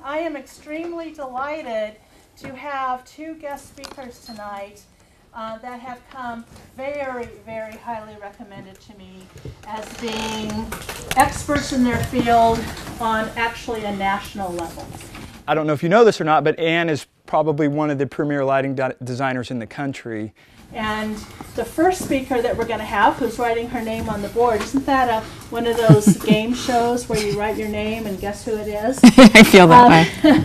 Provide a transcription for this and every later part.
I am extremely delighted to have two guest speakers tonight that have come very, very highly recommended to me as being experts in their field on actually a national level. I don't know if you know this or not, but Anne is probably one of the premier lighting designers in the country. And the first speaker that we're going to have, who's writing her name on the board, isn't that one of those game shows where you write your name and guess who it is? I feel that way.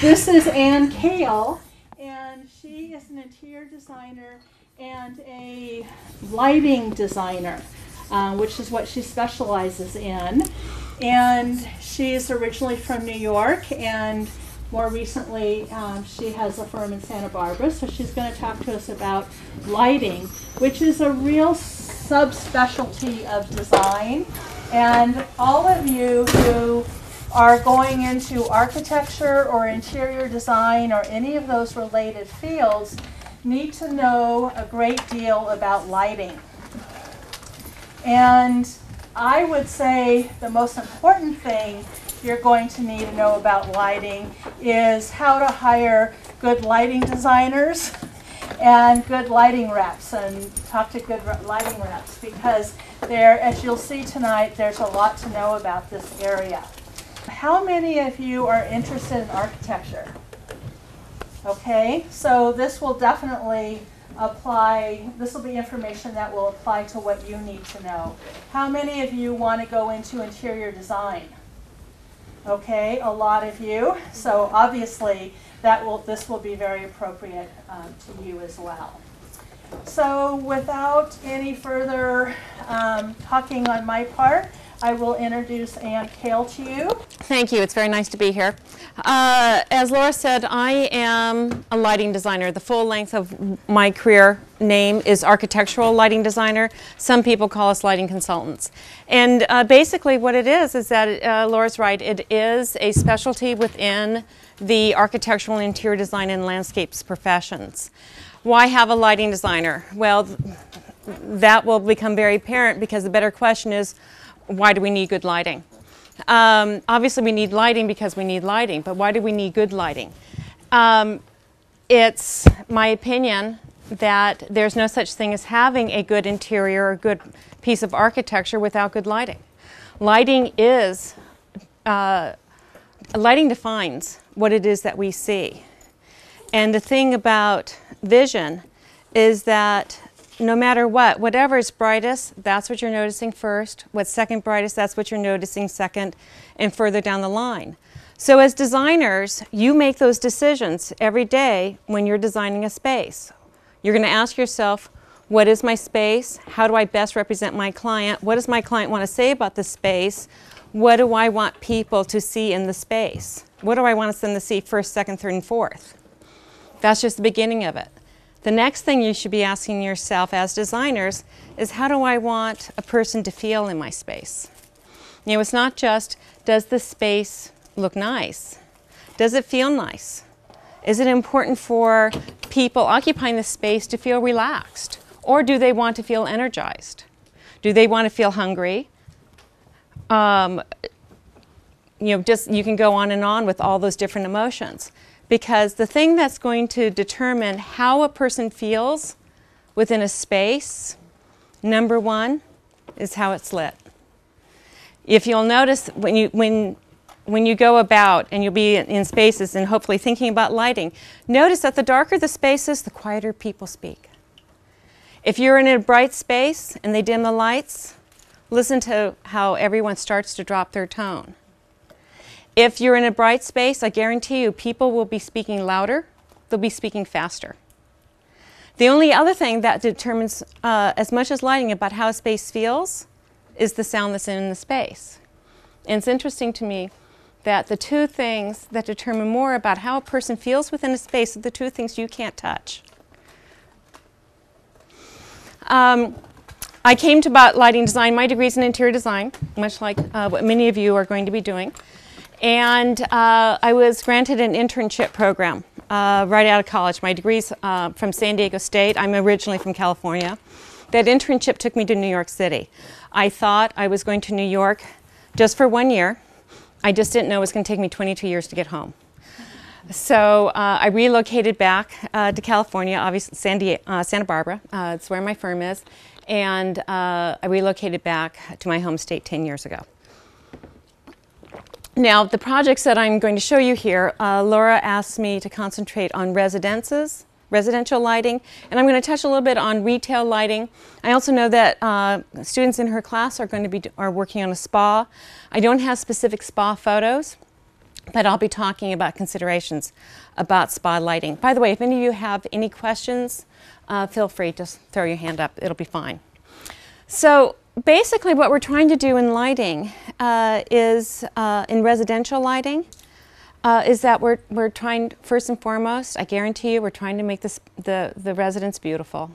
This is Kale, and she is an interior designer and a lighting designer, which is what she specializes in. And she's originally from New York, and more recently, she has a firm in Santa Barbara, so she's going to talk to us about lighting, which is a real subspecialty of design. And all of you who are going into architecture or interior design or any of those related fields need to know a great deal about lighting. And I would say the most important thing you're going to need to know about lighting is how to hire good lighting designers and good lighting reps, and talk to good lighting reps, because there, as you'll see tonight, there's a lot to know about this area. How many of you are interested in architecture? Okay, so this will definitely apply, this will be information that will apply to what you need to know. How many of you want to go into interior design? Okay, a lot of you. So obviously this will be very appropriate to you as well. So without any further talking on my part, I will introduce Kale to you. Thank you. It's very nice to be here. As Laura said, I am a lighting designer. The full length of my career name is architectural lighting designer. Some people call us lighting consultants. And basically what it is that Laura's right, it is a specialty within the architectural and interior design and landscapes professions. Why have a lighting designer? Well, that will become very apparent, because the better question is, why do we need good lighting? Obviously we need lighting because we need lighting, but why do we need good lighting? It's my opinion that there's no such thing as having a good interior or good piece of architecture without good lighting. Lighting defines what it is that we see. And the thing about vision is that no matter what, whatever is brightest, that's what you're noticing first. What's second brightest, that's what you're noticing second, and further down the line. So as designers, you make those decisions every day when you're designing a space. You're going to ask yourself, what is my space? How do I best represent my client? What does my client want to say about the space? What do I want people to see in the space? What do I want them to see first, second, third, and fourth? That's just the beginning of it. The next thing you should be asking yourself as designers is, how do I want a person to feel in my space? You know, it's not just, does the space look nice? Does it feel nice? Is it important for people occupying the space to feel relaxed? Or do they want to feel energized? Do they want to feel hungry? You can go on and on with all those different emotions. Because the thing that's going to determine how a person feels within a space, number one, is how it's lit. If you'll notice, when you go about and you'll be in spaces and hopefully thinking about lighting, notice that the darker the spaces, the quieter people speak. If you're in a bright space and they dim the lights, listen to how everyone starts to drop their tone. If you're in a bright space, I guarantee you people will be speaking louder, they'll be speaking faster. The only other thing that determines as much as lighting about how a space feels is the sound that's in the space. And it's interesting to me that the two things that determine more about how a person feels within a space are the two things you can't touch. I came to lighting design. My degree is in interior design, much like what many of you are going to be doing. And I was granted an internship program right out of college. My degree's from San Diego State. I'm originally from California. That internship took me to New York City. I thought I was going to New York just for 1 year, I just didn't know it was going to take me 22 years to get home. So I relocated back to California, obviously Santa Barbara. It's where my firm is. And I relocated back to my home state 10 years ago. Now, the projects that I'm going to show you here, Laura asked me to concentrate on residential lighting, and I'm going to touch a little bit on retail lighting. I also know that students in her class are working on a spa. I don't have specific spa photos, but I'll be talking about considerations about spa lighting. By the way, if any of you have any questions, feel free, just throw your hand up, it'll be fine. So basically what we're trying to do in lighting in residential lighting, is that we're trying, first and foremost, I guarantee you, we're trying to make the residence beautiful,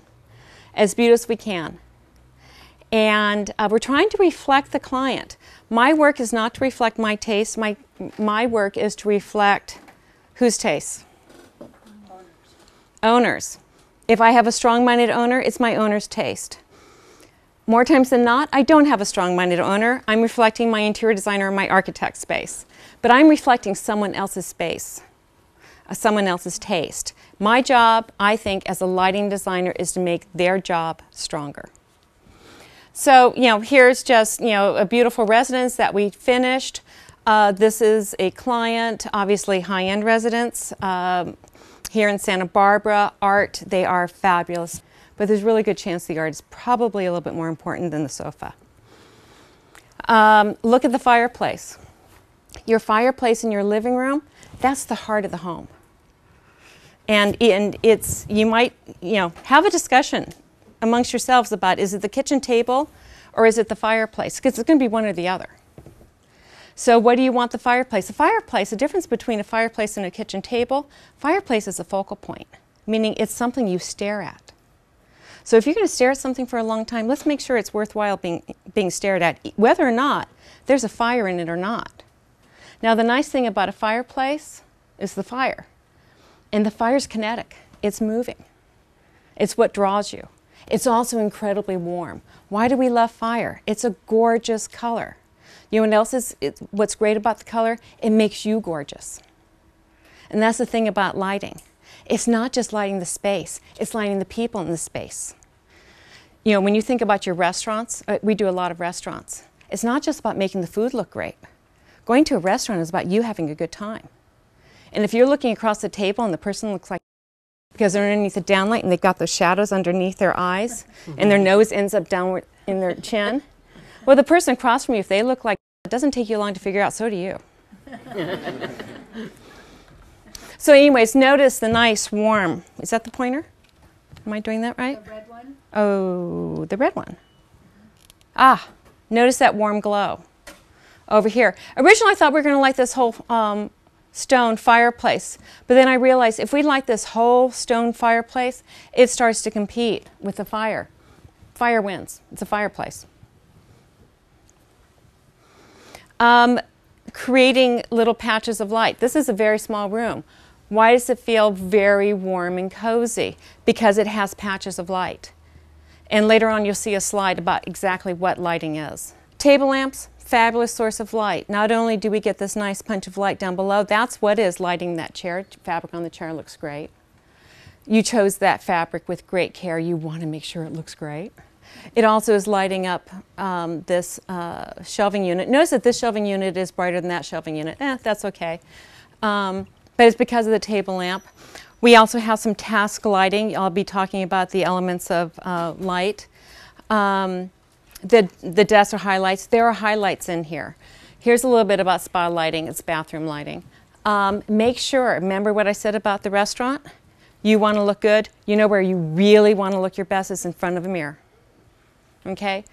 as beautiful as we can. And we're trying to reflect the client. My work is not to reflect my taste. My work is to reflect whose taste? Owners. If I have a strong-minded owner, it's my owner's taste. More times than not, I don't have a strong-minded owner. I'm reflecting my interior designer or my architect's space. But I'm reflecting someone else's space, someone else's taste. My job, I think, as a lighting designer is to make their job stronger. So, here's just, a beautiful residence that we finished. This is a client, obviously high-end residence here in Santa Barbara. Art, they are fabulous. But there's a really good chance the art is probably a little bit more important than the sofa. Look at the fireplace. Your fireplace in your living room, that's the heart of the home. And it's, you might, have a discussion amongst yourselves about, is it the kitchen table or is it the fireplace? Because it's going to be one or the other. So what do you want the fireplace? The difference between a fireplace and a kitchen table, fireplace is a focal point, meaning it's something you stare at. So if you're going to stare at something for a long time, let's make sure it's worthwhile being stared at, whether or not there's a fire in it or not. Now, the nice thing about a fireplace is the fire. And the fire's kinetic. It's moving. It's what draws you. It's also incredibly warm. Why do we love fire? It's a gorgeous color. You know what's great about the color? It makes you gorgeous. And that's the thing about lighting. It's not just lighting the space, it's lighting the people in the space. When you think about your restaurants, we do a lot of restaurants. It's not just about making the food look great. Going to a restaurant is about you having a good time. And if you're looking across the table and the person looks like, because they're underneath the downlight and they've got those shadows underneath their eyes and their nose ends up downward in their chin, well, the person across from you, if they look like, it doesn't take you long to figure out, so do you. So anyways, notice the nice warm, is that the pointer? Am I doing that right? The red one? Oh, the red one. Ah, notice that warm glow over here. Originally I thought we were going to light this whole stone fireplace, but then I realized if we light this whole stone fireplace, it starts to compete with the fire. Fire wins. It's a fireplace. Creating little patches of light. This is a very small room. Why does it feel very warm and cozy? Because it has patches of light. And later on you'll see a slide about exactly what lighting is. Table lamps, fabulous source of light. Not only do we get this nice punch of light down below, that's what is lighting that chair. Fabric on the chair looks great. You chose that fabric with great care. You want to make sure it looks great. It also is lighting up this shelving unit. Notice that this shelving unit is brighter than that shelving unit. That's okay. But it's because of the table lamp. We also have some task lighting. I'll be talking about the elements of light. The desks are highlights. There are highlights in here. Here's a little bit about spa lighting. It's bathroom lighting. Make sure, remember what I said about the restaurant? You want to look good. You know where you really want to look your best is in front of a mirror. Okay?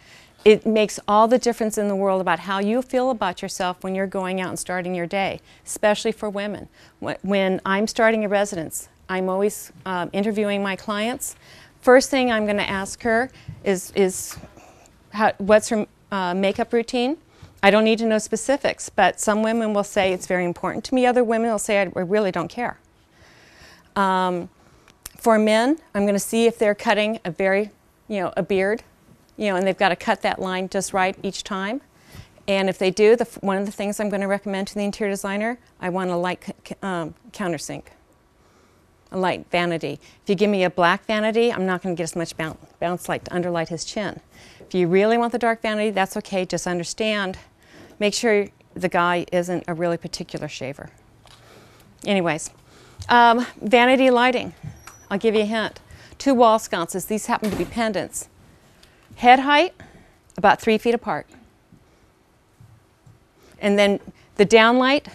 It makes all the difference in the world about how you feel about yourself when you're going out and starting your day, especially for women. When I'm starting a residence, I'm always interviewing my clients. First thing I'm going to ask her is what's her makeup routine? I don't need to know specifics, but some women will say it's very important to me. Other women will say I really don't care. For men, I'm going to see if they're cutting a beard. And they've got to cut that line just right each time. And if they do, one of the things I'm going to recommend to the interior designer, I want a light countersink, a light vanity. If you give me a black vanity, I'm not going to get as much bounce light to underlight his chin. If you really want the dark vanity, that's okay. Just understand, make sure the guy isn't a really particular shaver. Anyways, vanity lighting. I'll give you a hint. 2 wall sconces. These happen to be pendants. Head height, about 3 feet apart. And then the downlight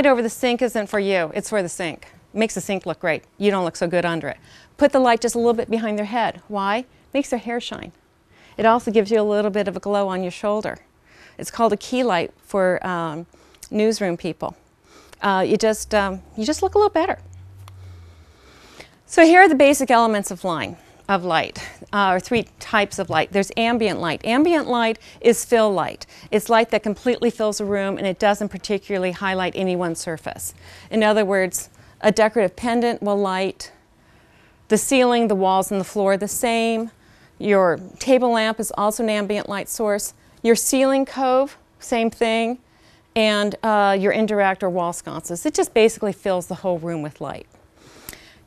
over the sink isn't for you, it's for the sink. It makes the sink look great. You don't look so good under it. Put the light just a little bit behind their head. Why? Makes their hair shine. It also gives you a little bit of a glow on your shoulder. It's called a key light for newsroom people. You just look a little better. So here are the basic elements of light, or 3 types of light. There's ambient light. Ambient light is fill light. It's light that completely fills a room and it doesn't particularly highlight any one surface. In other words, a decorative pendant will light the ceiling, the walls, and the floor the same. Your table lamp is also an ambient light source. Your ceiling cove, same thing. And your indirect or wall sconces. It just basically fills the whole room with light.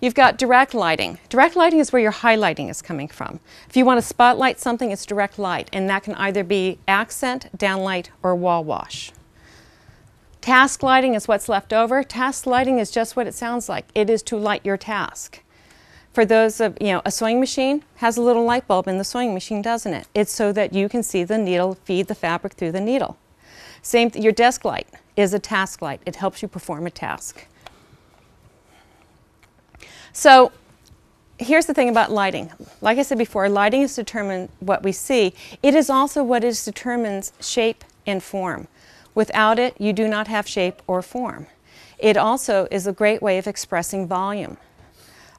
You've got direct lighting. Direct lighting is where your highlighting is coming from. If you want to spotlight something, it's direct light, and that can either be accent, downlight, or wall wash. Task lighting is what's left over. Task lighting is just what it sounds like. It is to light your task. For those of, a sewing machine has a little light bulb in the sewing machine, doesn't it? It's so that you can see the needle feed the fabric through the needle. Your desk light is a task light. It helps you perform a task. So here's the thing about lighting. Like I said before, lighting is to determine what we see. It is also what determines shape and form. Without it, you do not have shape or form. It also is a great way of expressing volume.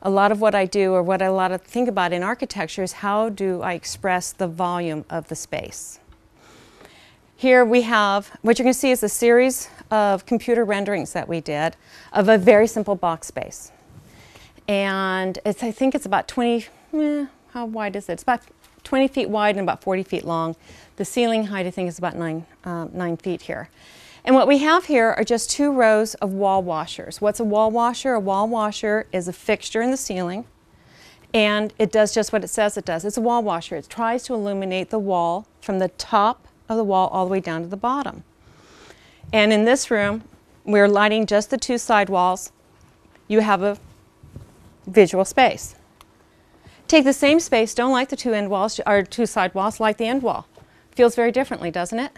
A lot of what I do, or what I think about in architecture, is how do I express the volume of the space. Here we have, what you're going to see is a series of computer renderings that we did of a very simple box space. And I think it's about 20, how wide is it? It's about 20 feet wide and about 40 feet long. The ceiling height, I think, is about 9 feet here. And what we have here are just 2 rows of wall washers. What's a wall washer? A wall washer is a fixture in the ceiling, and it does just what it says it does. It's a wall washer. It tries to illuminate the wall from the top of the wall all the way down to the bottom. And in this room, we're lighting just the 2 side walls. You have a visual space. Take the same space, don't light the 2 end walls, or 2 side walls, light the end wall. Feels very differently, doesn't it?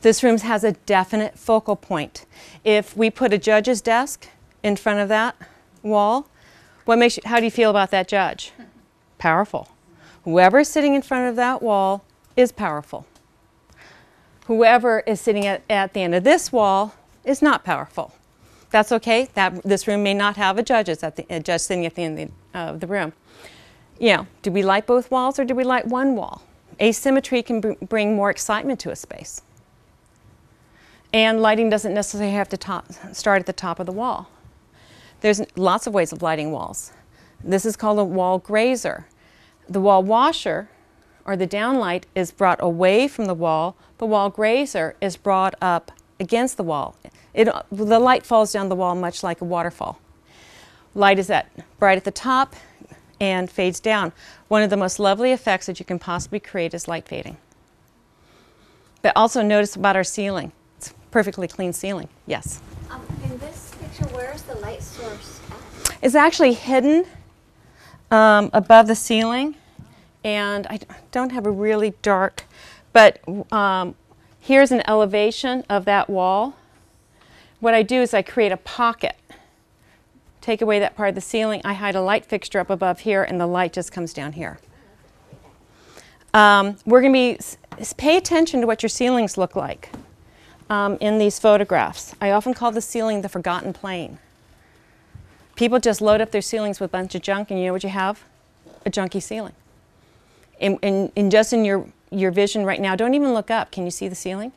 This room has a definite focal point. If we put a judge's desk in front of that wall, how do you feel about that judge? Powerful. Whoever is sitting in front of that wall is powerful. Whoever is sitting at the end of this wall is not powerful. That's okay. This room may not have a judge sitting at the end of the room. Do we light both walls or do we light one wall? Asymmetry can bring more excitement to a space. And lighting doesn't necessarily have to start at the top of the wall. There's lots of ways of lighting walls. This is called a wall grazer. The wall washer, or the downlight, is brought away from the wall. The wall grazer is brought up against the wall. The light falls down the wall much like a waterfall. Light is bright at the top and fades down. One of the most lovely effects that you can possibly create is light fading. But also notice about our ceiling. It's a perfectly clean ceiling. Yes? In this picture, where is the light source at? It's actually hidden above the ceiling. And I don't have a really dark, but here's an elevation of that wall. What I do is I create a pocket. Take away that part of the ceiling. I hide a light fixture up above here, and the light just comes down here. We're going to pay attention to what your ceilings look like in these photographs. I often call the ceiling the forgotten plane. People just load up their ceilings with a bunch of junk, and you know what you have? A junky ceiling. And just in your vision right now, don't even look up. Can you see the ceiling?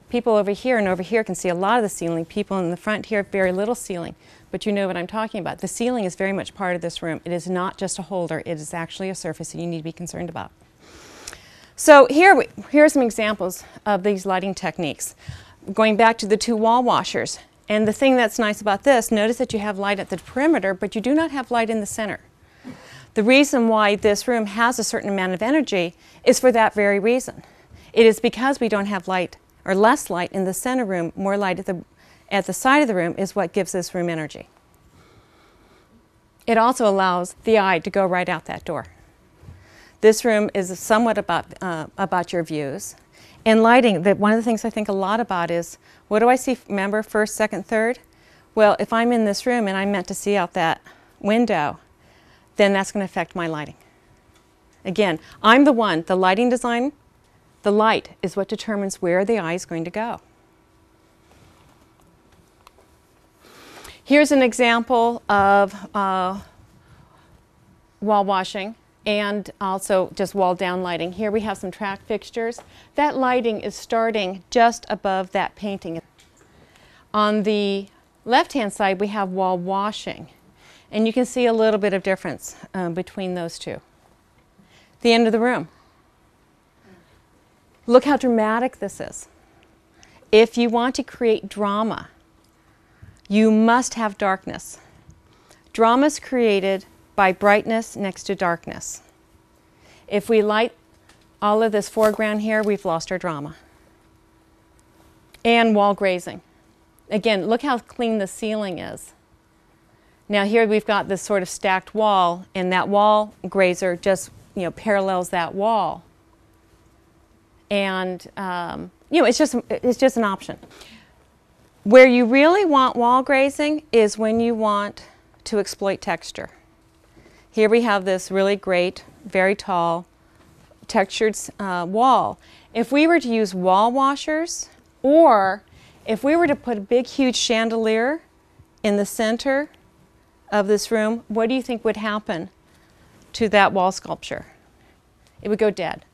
People over here and over here can see a lot of the ceiling. People in the front here, very little ceiling. But you know what I'm talking about. The ceiling is very much part of this room. It is not just a holder. It is actually a surface that you need to be concerned about. So here are some examples of these lighting techniques. Going back to the 2 wall washers. And the thing that's nice about this, notice that you have light at the perimeter, but you do not have light in the center. The reason why this room has a certain amount of energy is for that very reason. It is because we don't have light, or less light in the center room, more light at the side of the room is what gives this room energy. It also allows the eye to go right out that door. This room is somewhat about your views. And lighting, one of the things I think a lot about is, what do I see, remember, first, second, third? Well, if I'm in this room and I'm meant to see out that window, then that's going to affect my lighting. Again, I'm the lighting design, the light is what determines where the eye is going to go. Here's an example of wall washing and also just wall down lighting. Here we have some track fixtures. That lighting is starting just above that painting. On the left-hand side, we have wall washing. And you can see a little bit of difference between those two. The end of the room. Look how dramatic this is. If you want to create drama, you must have darkness. Drama is created by brightness next to darkness. If we light all of this foreground here, we've lost our drama. And wall grazing. Again, look how clean the ceiling is. Now here we've got this sort of stacked wall, and that wall grazer just parallels that wall. And it's just an option. Where you really want wall grazing is when you want to exploit texture. Here we have this really great, very tall, textured wall. If we were to use wall washers, or if we were to put a big, huge chandelier in the center of this room, what do you think would happen to that wall sculpture? It would go dead.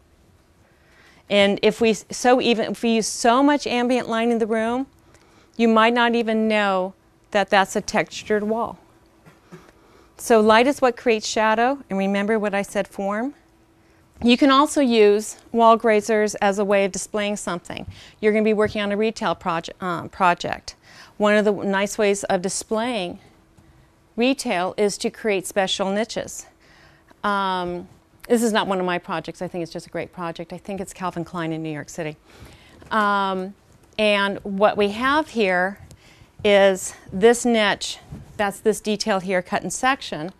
And if we use so much ambient light in the room, you might not even know that that's a textured wall. So light is what creates shadow, and remember what I said, form. You can also use wall grazers as a way of displaying something. You're going to be working on a retail project. One of the nice ways of displaying retail is to create special niches. This is not one of my projects. I think it's just a great project. I think it's Calvin Klein in New York City. And what we have here is this niche. That's this detail here cut in section.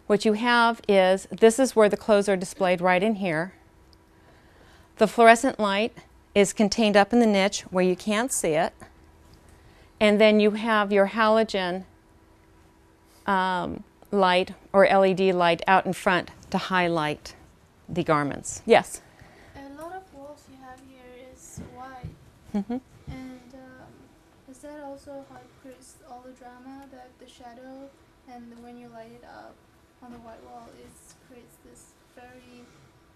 What you have is, this is where the clothes are displayed right in here. The fluorescent light is contained up in the niche where you can't see it. And then you have your halogen light or LED light out in front to highlight the garments. Yes? A lot of walls you have here is white. Mm-hmm. And is that also how it creates all the drama, that the shadow, and when you light it up on the white wall, it creates this very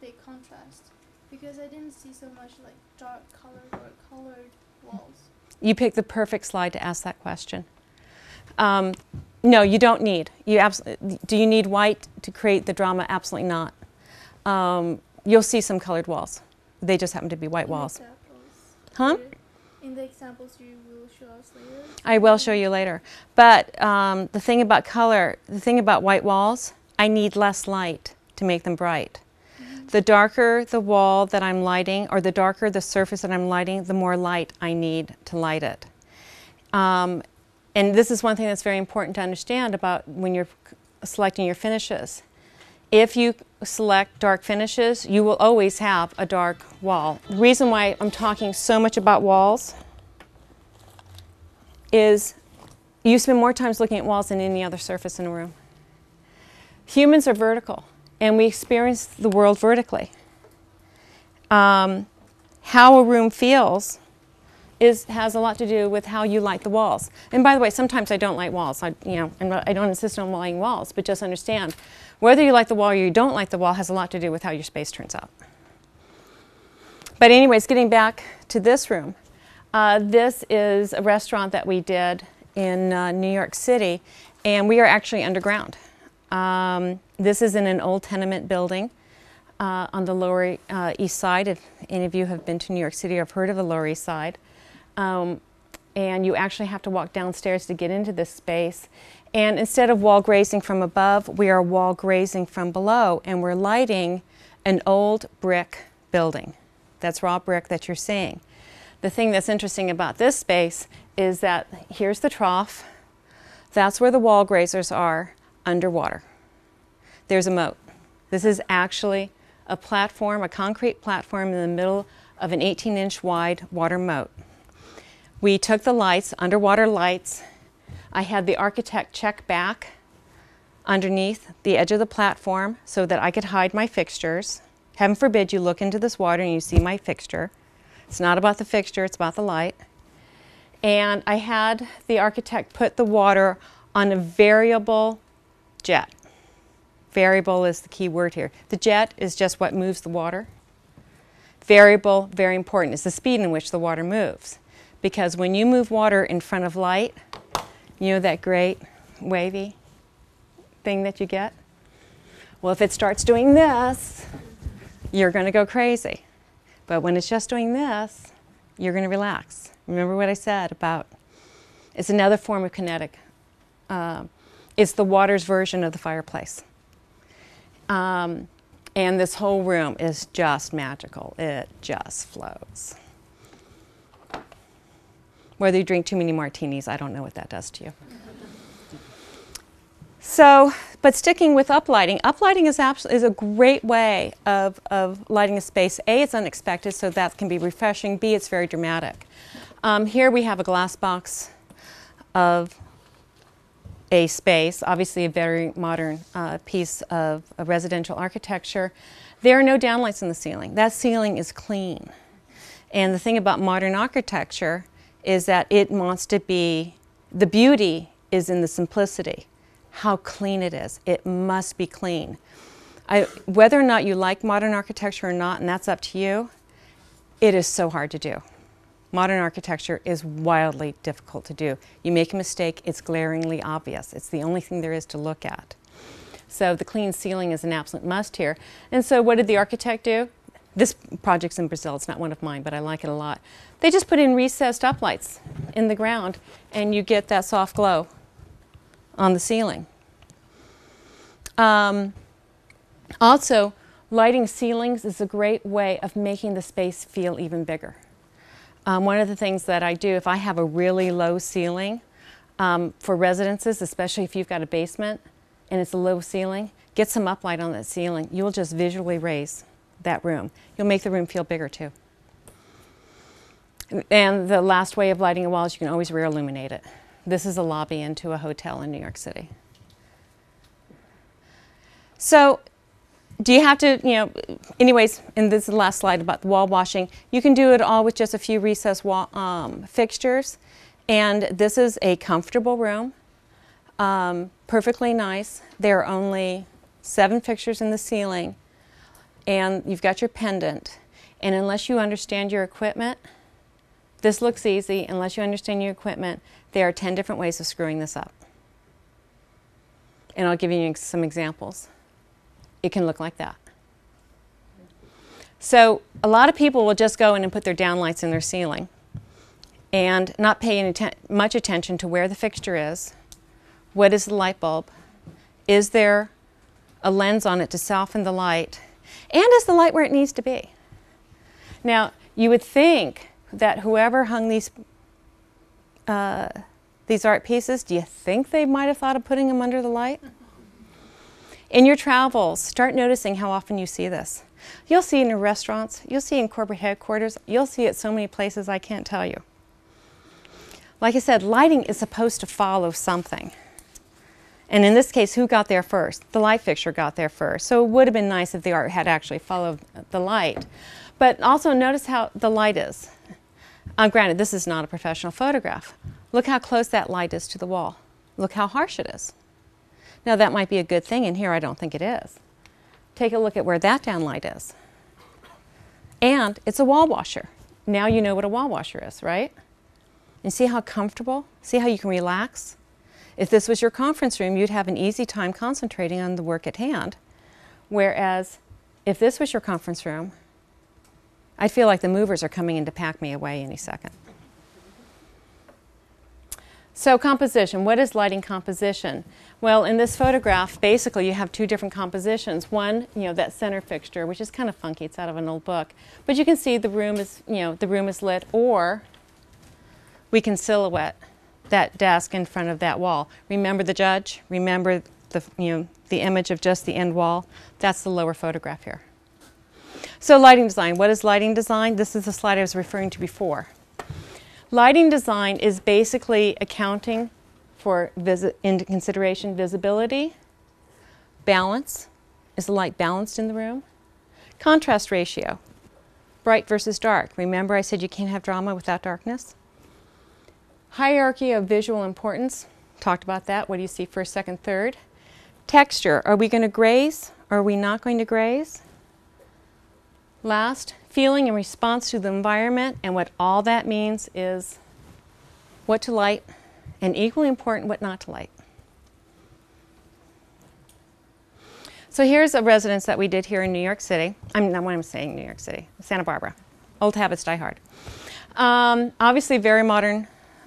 big contrast? Because I didn't see so much like dark colored or colored walls. You picked the perfect slide to ask that question. No, you don't need. Do you need white to create the drama? Absolutely not. You'll see some colored walls. They just happen to be white walls. Huh? In the examples you will show us later? I will show you later. But the thing about color, the thing about white walls, I need less light to make them bright. Mm-hmm. The darker the wall that I'm lighting, or the darker the surface that I'm lighting, the more light I need to light it. And this is one thing that's very important to understand about when you're selecting your finishes. If you select dark finishes, you will always have a dark wall. The reason why I'm talking so much about walls is you spend more time looking at walls than any other surface in a room. Humans are vertical, and we experience the world vertically. How a room feels has a lot to do with how you light the walls. And by the way, sometimes I don't light walls. I don't insist on lighting walls, but just understand, whether you like the wall or you don't like the wall has a lot to do with how your space turns out. But anyways, getting back to this room, this is a restaurant that we did in New York City, and we are actually underground. This is in an old tenement building. on the Lower East Side, if any of you have been to New York City or have heard of the Lower East Side. And you actually have to walk downstairs to get into this space. And instead of wall grazing from above, we are wall grazing from below, and we're lighting an old brick building. That's raw brick that you're seeing. The thing that's interesting about this space is that here's the trough. That's where the wall grazers are underwater. There's a moat. This is actually a platform, a concrete platform in the middle of an 18-inch wide water moat. We took the lights, underwater lights. I had the architect check back underneath the edge of the platform so that I could hide my fixtures. Heaven forbid you look into this water and you see my fixture. It's not about the fixture, it's about the light. And I had the architect put the water on a variable jet. Variable is the key word here. The jet is just what moves the water. Variable, very important, is the speed in which the water moves. Because when you move water in front of light, you know that great wavy thing that you get? Well, if it starts doing this, you're going to go crazy. But when it's just doing this, you're going to relax. Remember what I said about it's another form of kinetic. It's the water's version of the fireplace. And this whole room is just magical. It just flows. Whether you drink too many martinis, I don't know what that does to you. So, but sticking with uplighting, uplighting is a great way of lighting a space. A, it's unexpected, so that can be refreshing. B, it's very dramatic. Here we have a glass box of a space, obviously a very modern piece of residential architecture. There are no downlights in the ceiling. That ceiling is clean. And the thing about modern architecture is that it wants to be, the beauty is in the simplicity, how clean it is. It must be clean. Whether or not you like modern architecture or not, and that's up to you, it is so hard to do. Modern architecture is wildly difficult to do. You make a mistake, it's glaringly obvious. It's the only thing there is to look at. So the clean ceiling is an absolute must here. And so what did the architect do? This project's in Brazil, it's not one of mine, but I like it a lot. They just put in recessed uplights in the ground, and you get that soft glow on the ceiling. Also, lighting ceilings is a great way of making the space feel even bigger. One of the things that I do, if I have a really low ceiling for residences, especially if you've got a basement and it's a low ceiling, get some uplight on that ceiling. You'll just visually raise that room. You'll make the room feel bigger too. And the last way of lighting a wall is you can always rear illuminate it. This is a lobby into a hotel in New York City. So, do you have to, anyways, and this is the last slide about the wall washing. You can do it all with just a few recessed wall, fixtures. And this is a comfortable room, perfectly nice. There are only 7 fixtures in the ceiling, and you've got your pendant. And unless you understand your equipment, this looks easy. Unless you understand your equipment, there are 10 different ways of screwing this up. And I'll give you some examples. It can look like that. So a lot of people will just go in and put their downlights in their ceiling and not pay much attention to where the fixture is. What is the light bulb? Is there a lens on it to soften the light? And is the light where it needs to be? Now, you would think that whoever hung these art pieces, do you think they might have thought of putting them under the light? In your travels, start noticing how often you see this. You'll see it in restaurants, you'll see it in corporate headquarters, you'll see it so many places I can't tell you. Like I said, lighting is supposed to follow something. And in this case, who got there first? The light fixture got there first. So it would have been nice if the art had actually followed the light. But also notice how the light is. Granted, this is not a professional photograph. Look how close that light is to the wall. Look how harsh it is. Now that might be a good thing, and here I don't think it is. Take a look at where that downlight is. And it's a wall washer. Now you know what a wall washer is, right? And see how comfortable? See how you can relax? If this was your conference room, you'd have an easy time concentrating on the work at hand. Whereas if this was your conference room, I feel like the movers are coming in to pack me away any second. So composition, what is lighting composition? Well, in this photograph, basically you have two different compositions. One, that center fixture, which is kind of funky, it's out of an old book. But you can see the room is, the room is lit, or we can silhouette that desk in front of that wall. Remember the judge? Remember the image of just the end wall? That's the lower photograph here. So lighting design, what is lighting design? This is the slide I was referring to before. Lighting design is basically accounting for into consideration visibility, balance, is the light balanced in the room? Contrast ratio, bright versus dark. Remember I said you can't have drama without darkness? Hierarchy of visual importance, talked about that. What do you see first, second, third? Texture, are we going to graze or are we not going to graze? Last, feeling in response to the environment, and what all that means is what to light, and equally important, what not to light. So here's a residence that we did here in New York City. I'm saying New York City, Santa Barbara. Old habits die hard. Obviously very modern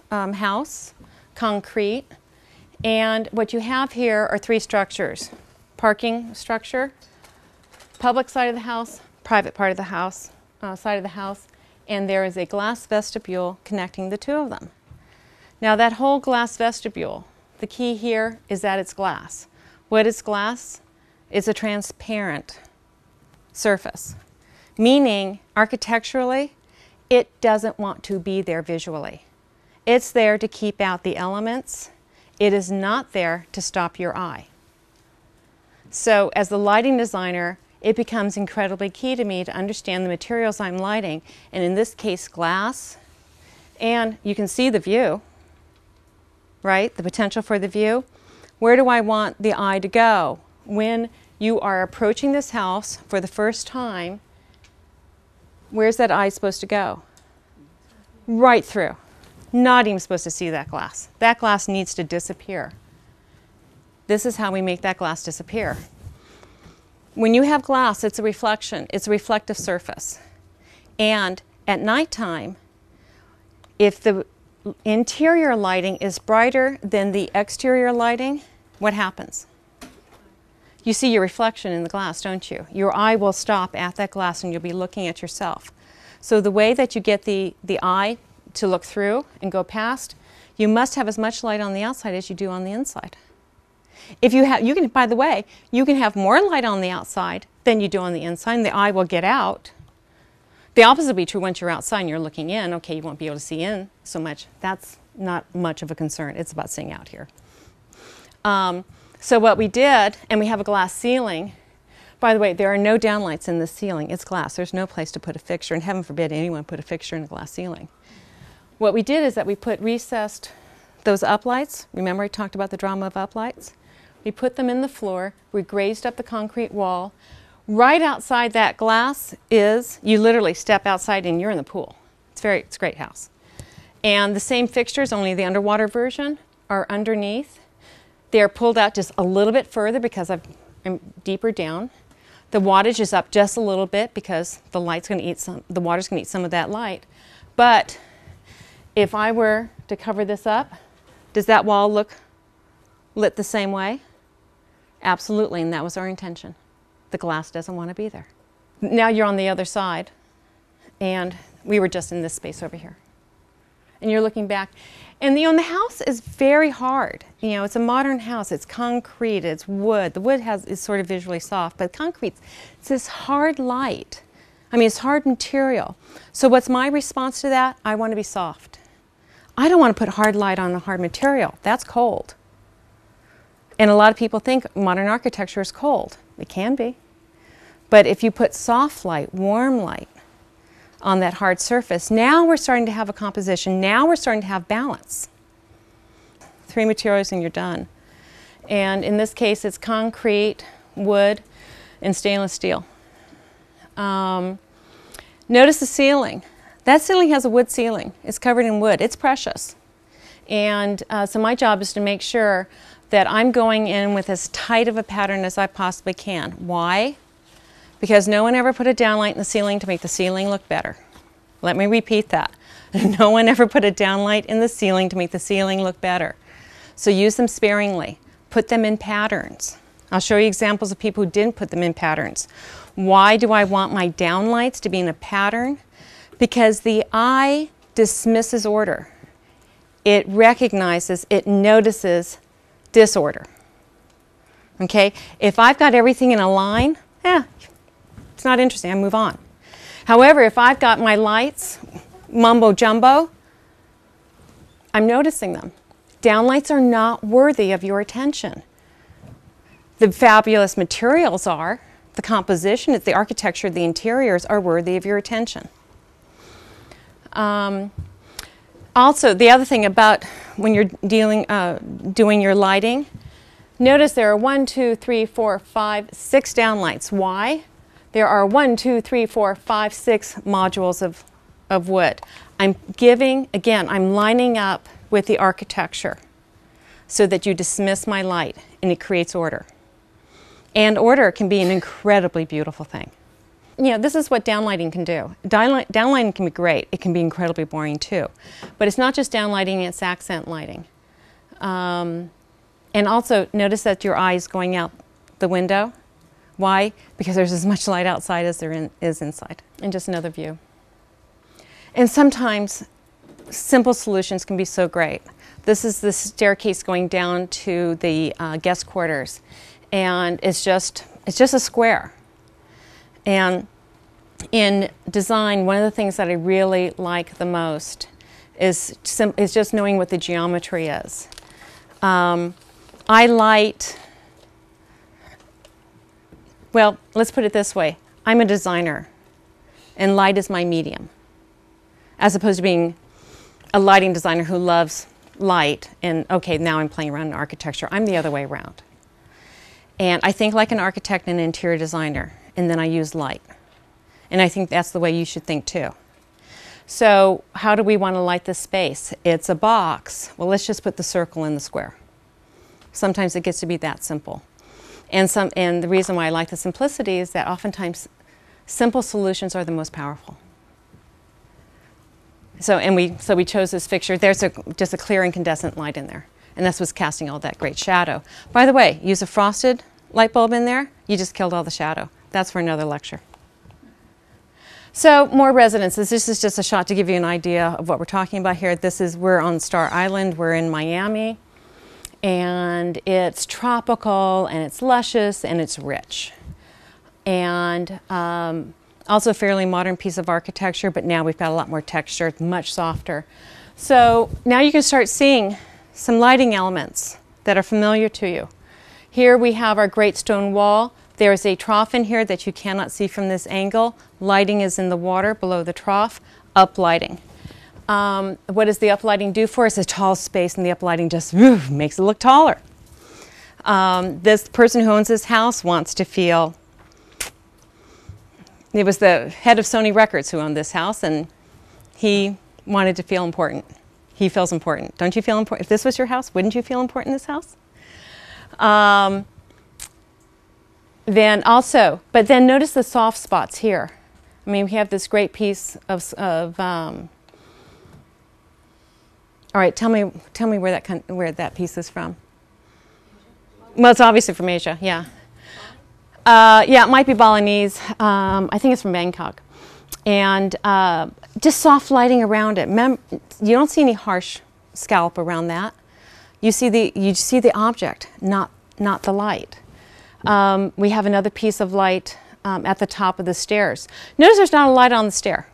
house, concrete, and what you have here are three structures. Parking structure, public side of the house, private part of the house, side of the house, and there is a glass vestibule connecting the two of them. Now that whole glass vestibule, the key here is that it's glass. What is glass? It's a transparent surface, meaning architecturally, it doesn't want to be there visually. It's there to keep out the elements. It is not there to stop your eye. So as the lighting designer, it becomes incredibly key to me to understand the materials I'm lighting, and in this case glass, and you can see the view, right? The potential for the view. Where do I want the eye to go? When you are approaching this house for the first time, where's that eye supposed to go? Right through. Not even supposed to see that glass. That glass needs to disappear. This is how we make that glass disappear. When you have glass, it's a reflection. It's a reflective surface. And at nighttime, if the interior lighting is brighter than the exterior lighting, what happens? You see your reflection in the glass, don't you? Your eye will stop at that glass and you'll be looking at yourself. So the way that you get the eye to look through and go past, you must have as much light on the outside as you do on the inside. If you have, by the way, you can have more light on the outside than you do on the inside, and the eye will get out. The opposite will be true once you're outside and you're looking in. Okay, you won't be able to see in so much. That's not much of a concern. It's about seeing out here. So what we did, and we have a glass ceiling. By the way, there are no downlights in this ceiling. It's glass. There's no place to put a fixture, and heaven forbid anyone put a fixture in a glass ceiling. What we did is that we put recessed those uplights. Remember I talked about the drama of uplights? We put them in the floor. We grazed up the concrete wall. Right outside that glass is, you literally step outside and you're in the pool. It's a great house. And the same fixtures, only the underwater version, are underneath. They're pulled out just a little bit further because I'm deeper down. The wattage is up just a little bit because the water's going to eat some of that light. But if I were to cover this up, does that wall look lit the same way? Absolutely, and that was our intention. The glass doesn't want to be there. Now you're on the other side, and we were just in this space over here. And you're looking back, and the house is very hard. It's a modern house. It's concrete. It's wood. The wood is sort of visually soft, but concrete, it's this hard light. It's hard material. So what's my response to that? I want to be soft. I don't want to put hard light on a hard material. That's cold. And a lot of people think modern architecture is cold. It can be. But if you put soft light, warm light on that hard surface, now we're starting to have a composition. Now we're starting to have balance. 3 materials and you're done. And in this case, it's concrete, wood, and stainless steel. Notice the ceiling. That ceiling has a wood ceiling. It's covered in wood. It's precious. And so my job is to make sure that I'm going in with as tight of a pattern as I possibly can. Why? Because no one ever put a downlight in the ceiling to make the ceiling look better. Let me repeat that. No one ever put a downlight in the ceiling to make the ceiling look better. So use them sparingly. Put them in patterns. I'll show you examples of people who didn't put them in patterns. Why do I want my downlights to be in a pattern? Because the eye dismisses order. It recognizes, it notices disorder. Okay? If I've got everything in a line, it's not interesting, I move on. However, if I've got my lights mumbo jumbo, I'm noticing them. Downlights are not worthy of your attention. The fabulous materials are, the composition, the architecture, the interiors are worthy of your attention. Also, the other thing about when you're doing your lighting, notice there are 1, 2, 3, 4, 5, 6 downlights. Why? There are 1, 2, 3, 4, 5, 6 modules of wood. I'm giving, again, I'm lining up with the architecture so that you dismiss my light and it creates order. And order can be an incredibly beautiful thing. You know, this is what downlighting can do. Downlighting can be great. It can be incredibly boring too. But it's not just downlighting, it's accent lighting. And also notice that your eye is going out the window. Why? Because there's as much light outside as there is inside. And just another view. And sometimes simple solutions can be so great. This is the staircase going down to the guest quarters. And it's just a square. And in design, one of the things that I really like the most is just knowing what the geometry is. I light, well, let's put it this way. I'm a designer, and light is my medium, as opposed to being a lighting designer who loves light, and okay, now I'm playing around in architecture. I'm the other way around. And I think like an architect and an interior designer, and then I use light. And I think that's the way you should think too. So how do we want to light this space? It's a box. Well, let's just put the circle in the square. Sometimes it gets to be that simple. And the reason why I like the simplicity is that oftentimes simple solutions are the most powerful. So we chose this fixture. There's just a clear incandescent light in there. And that's what's casting all that great shadow. By the way, use a frosted light bulb in there, you just killed all the shadow. That's for another lecture. So more residences. This is just a shot to give you an idea of what we're talking about here. We're on Star Island. We're in Miami. And it's tropical, and it's luscious, and it's rich. And also a fairly modern piece of architecture, but now we've got a lot more texture. It's much softer. So now you can start seeing some lighting elements that are familiar to you. Here we have our great stone wall. There's a trough in here that you cannot see from this angle. Lighting is in the water below the trough. Uplighting. What does the uplighting do for us? It's a tall space, and the uplighting just makes it look taller. This person who owns this house wants to feel... It was the head of Sony Records who owned this house, and he wanted to feel important. He feels important. Don't you feel important? If this was your house, wouldn't you feel important in this house? But then notice the soft spots here. I mean, we have this great piece of all right, tell me where that piece is from. Well, it's obviously from Asia, yeah. Yeah, it might be Balinese. I think it's from Bangkok. And just soft lighting around it. You don't see any harsh scallop around that. You see the object, not the light. We have another piece of light at the top of the stairs. Notice there's not a light on the stair.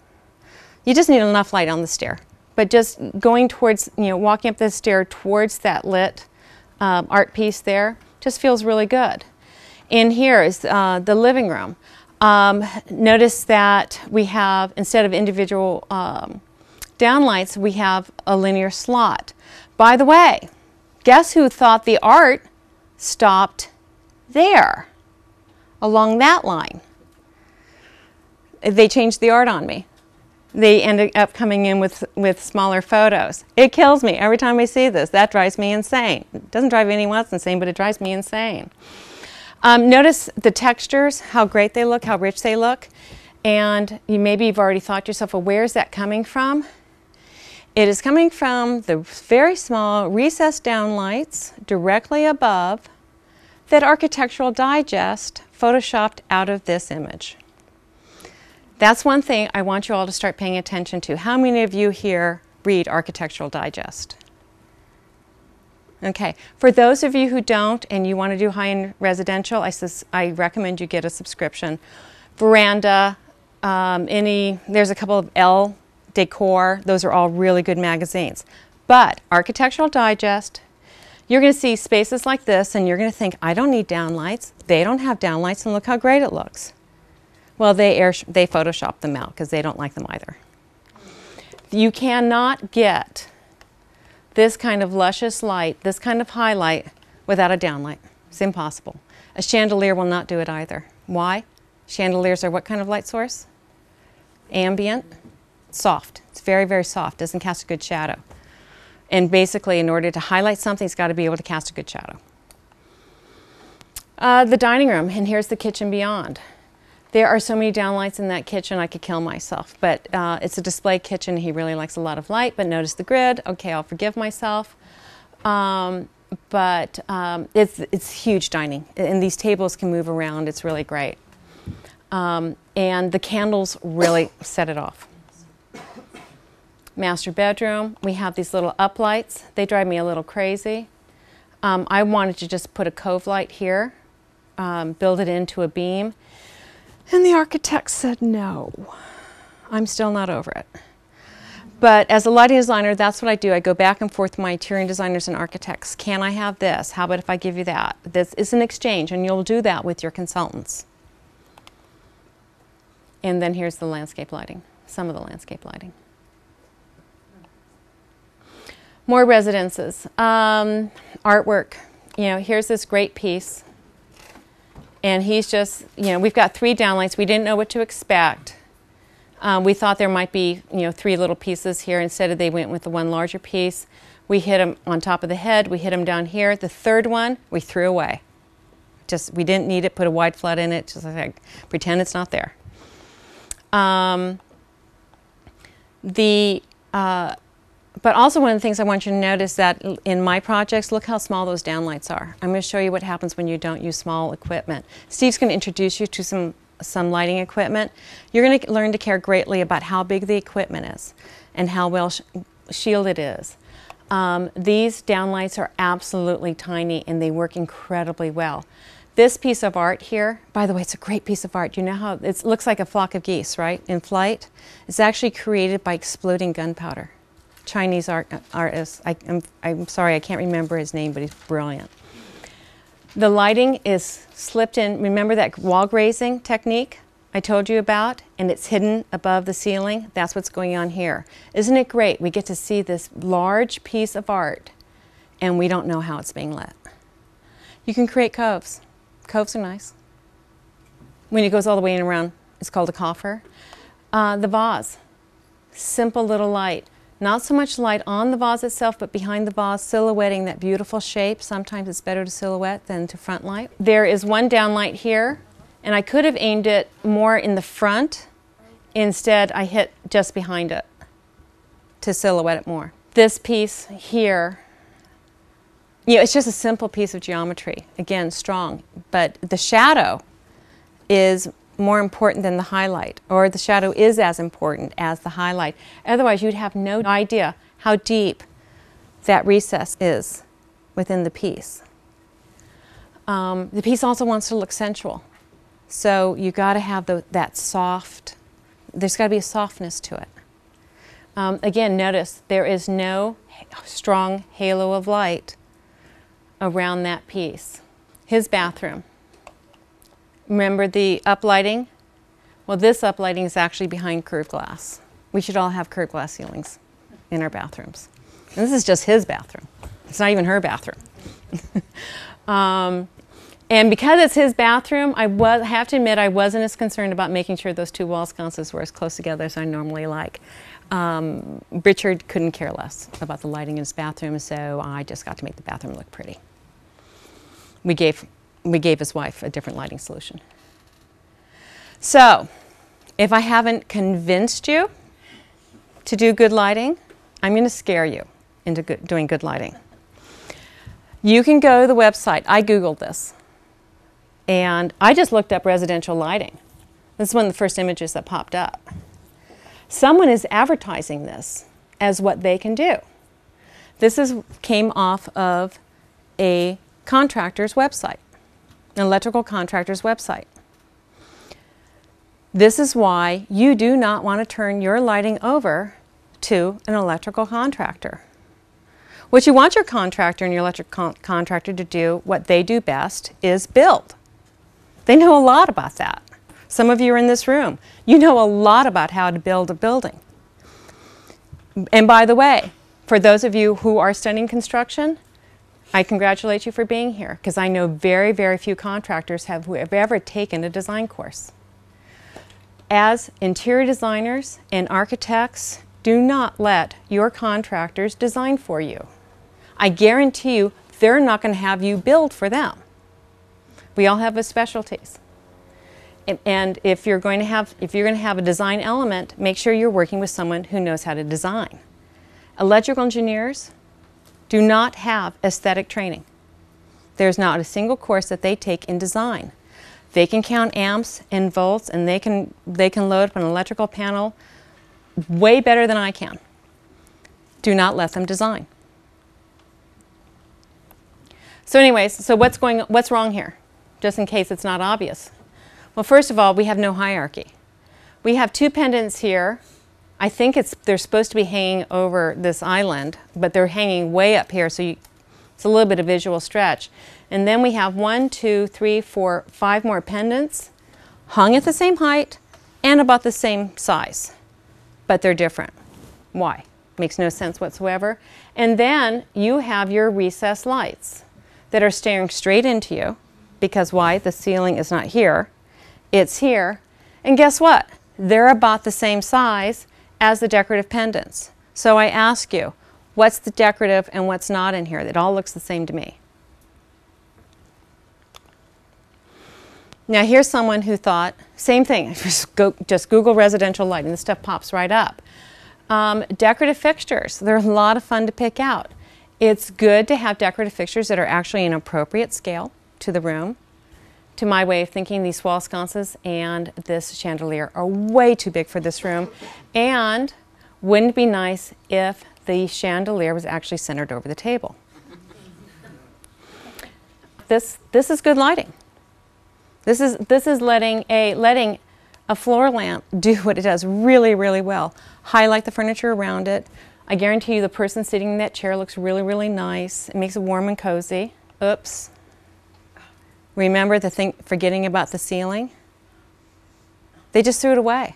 You just need enough light on the stair. But just going towards, walking up the stair towards that lit art piece there just feels really good. In here is the living room. Notice that we have, instead of individual downlights, we have a linear slot. By the way, guess who thought the art stopped there, along that line? They changed the art on me. They ended up coming in with smaller photos. It kills me every time I see this. That drives me insane. It doesn't drive anyone else insane, but it drives me insane. Notice the textures, how great they look, how rich they look. And maybe you've already thought to yourself, well, where is that coming from? It is coming from the very small recessed downlights directly above that Architectural Digest photoshopped out of this image. That's one thing I want you all to start paying attention to. How many of you here read Architectural Digest? Okay, for those of you who don't and you want to do high-end residential, I recommend you get a subscription. Veranda, there's a couple of Elle Decor, those are all really good magazines. But Architectural Digest, you're going to see spaces like this and you're going to think, I don't need downlights. They don't have downlights and look how great it looks. Well, they Photoshop them out because they don't like them either. You cannot get this kind of luscious light, this kind of highlight without a downlight. It's impossible. A chandelier will not do it either. Why? Chandeliers are what kind of light source? Ambient. Soft. It's very, very soft. Doesn't cast a good shadow. And basically, in order to highlight something, it's got to be able to cast a good shadow. The dining room, and here's the kitchen beyond. There are so many downlights in that kitchen, I could kill myself. But it's a display kitchen. He really likes a lot of light, but notice the grid. Okay, I'll forgive myself. It's huge dining, and these tables can move around. It's really great. And the candles really set it off. Master bedroom, we have these little uplights. They drive me a little crazy. I wanted to just put a cove light here, build it into a beam, and the architect said no. I'm still not over it. But as a lighting designer, that's what I do. I go back and forth with my interior designers and architects. Can I have this? How about if I give you that? This is an exchange, and you'll do that with your consultants. And then here's the landscape lighting, some of the landscape lighting. More residences. Artwork. Here's this great piece. And he's just, we've got 3 downlights. We didn't know what to expect. We thought there might be, 3 little pieces here. Instead, they went with the one larger piece. We hit him on top of the head. We hit him down here. The third one, we threw away. We didn't need it. Put a wide flood in it. Just like, pretend it's not there. But also one of the things I want you to notice that in my projects, look how small those downlights are. I'm going to show you what happens when you don't use small equipment. Steve's going to introduce you to some lighting equipment. You're going to learn to care greatly about how big the equipment is and how well shielded it is. These downlights are absolutely tiny and they work incredibly well. This piece of art here, by the way, it's a great piece of art. You know how it looks like a flock of geese, right, in flight? It's actually created by exploding gunpowder. Chinese artist. I'm sorry, I can't remember his name, but he's brilliant. The lighting is slipped in. Remember that wall grazing technique I told you about? And it's hidden above the ceiling. That's what's going on here. Isn't it great? We get to see this large piece of art, and we don't know how it's being lit. You can create coves. Coves are nice. When it goes all the way in around, it's called a coffer. The vase. Simple little light. Not so much light on the vase itself, but behind the vase, silhouetting that beautiful shape. Sometimes it's better to silhouette than to front light. There is one downlight here, and I could have aimed it more in the front. Instead, I hit just behind it to silhouette it more. This piece here, it's just a simple piece of geometry. Again, strong, but the shadow is more important than the highlight, or the shadow is as important as the highlight. Otherwise, you'd have no idea how deep that recess is within the piece. The piece also wants to look sensual. So you got to have that soft, there's got to be a softness to it. Again, notice there is no strong halo of light around that piece. His bathroom. Remember the uplighting? Well, this uplighting is actually behind curved glass. We should all have curved glass ceilings in our bathrooms. And this is just his bathroom. It's not even her bathroom. And because it's his bathroom, I have to admit I wasn't as concerned about making sure those 2 wall sconces were as close together as I normally like. Richard couldn't care less about the lighting in his bathroom, so I just got to make the bathroom look pretty. We gave we gave his wife a different lighting solution. So, if I haven't convinced you to do good lighting, I'm going to scare you into doing good lighting. You can go to the website. I Googled this. And I just looked up residential lighting. This is one of the first images that popped up. Someone is advertising this as what they can do. This came off of a contractor's website, an electrical contractor's website. This is why you do not want to turn your lighting over to an electrical contractor. What you want your contractor and your electric contractor to do, what they do best, is build. They know a lot about that. Some of you are in this room. You know a lot about how to build a building. And by the way, for those of you who are studying construction, I congratulate you for being here, because I know very, very few contractors who have ever taken a design course. As interior designers and architects, do not let your contractors design for you. I guarantee you they're not going to have you build for them. We all have our specialties. And if you're going to have a design element, make sure you're working with someone who knows how to design. Electrical engineers do not have aesthetic training. There's not a single course that they take in design. They can count amps and volts, and they can load up an electrical panel way better than I can. Do not let them design. So anyways, so what's wrong here? Just in case it's not obvious. Well, first of all, we have no hierarchy. We have two pendants here. I think they're supposed to be hanging over this island, but they're hanging way up here, so it's a little bit of visual stretch. And then we have 1, 2, 3, 4, 5 more pendants hung at the same height and about the same size, but they're different. Why? Makes no sense whatsoever. And then you have your recessed lights that are staring straight into you, because why? The ceiling is not here. It's here. And guess what? They're about the same size as the decorative pendants. So I ask you, what's the decorative and what's not in here? It all looks the same to me. Now here's someone who thought, same thing, just Google residential lighting, this stuff pops right up. Decorative fixtures, they're a lot of fun to pick out. It's good to have decorative fixtures that are actually an appropriate scale to the room. To my way of thinking, these wall sconces and this chandelier are way too big for this room. And wouldn't it be nice if the chandelier was actually centered over the table? This is good lighting. This is letting a floor lamp do what it does really, really well. Highlight the furniture around it. I guarantee you the person sitting in that chair looks really, really nice. It makes it warm and cozy. Oops. Remember forgetting about the ceiling? They just threw it away.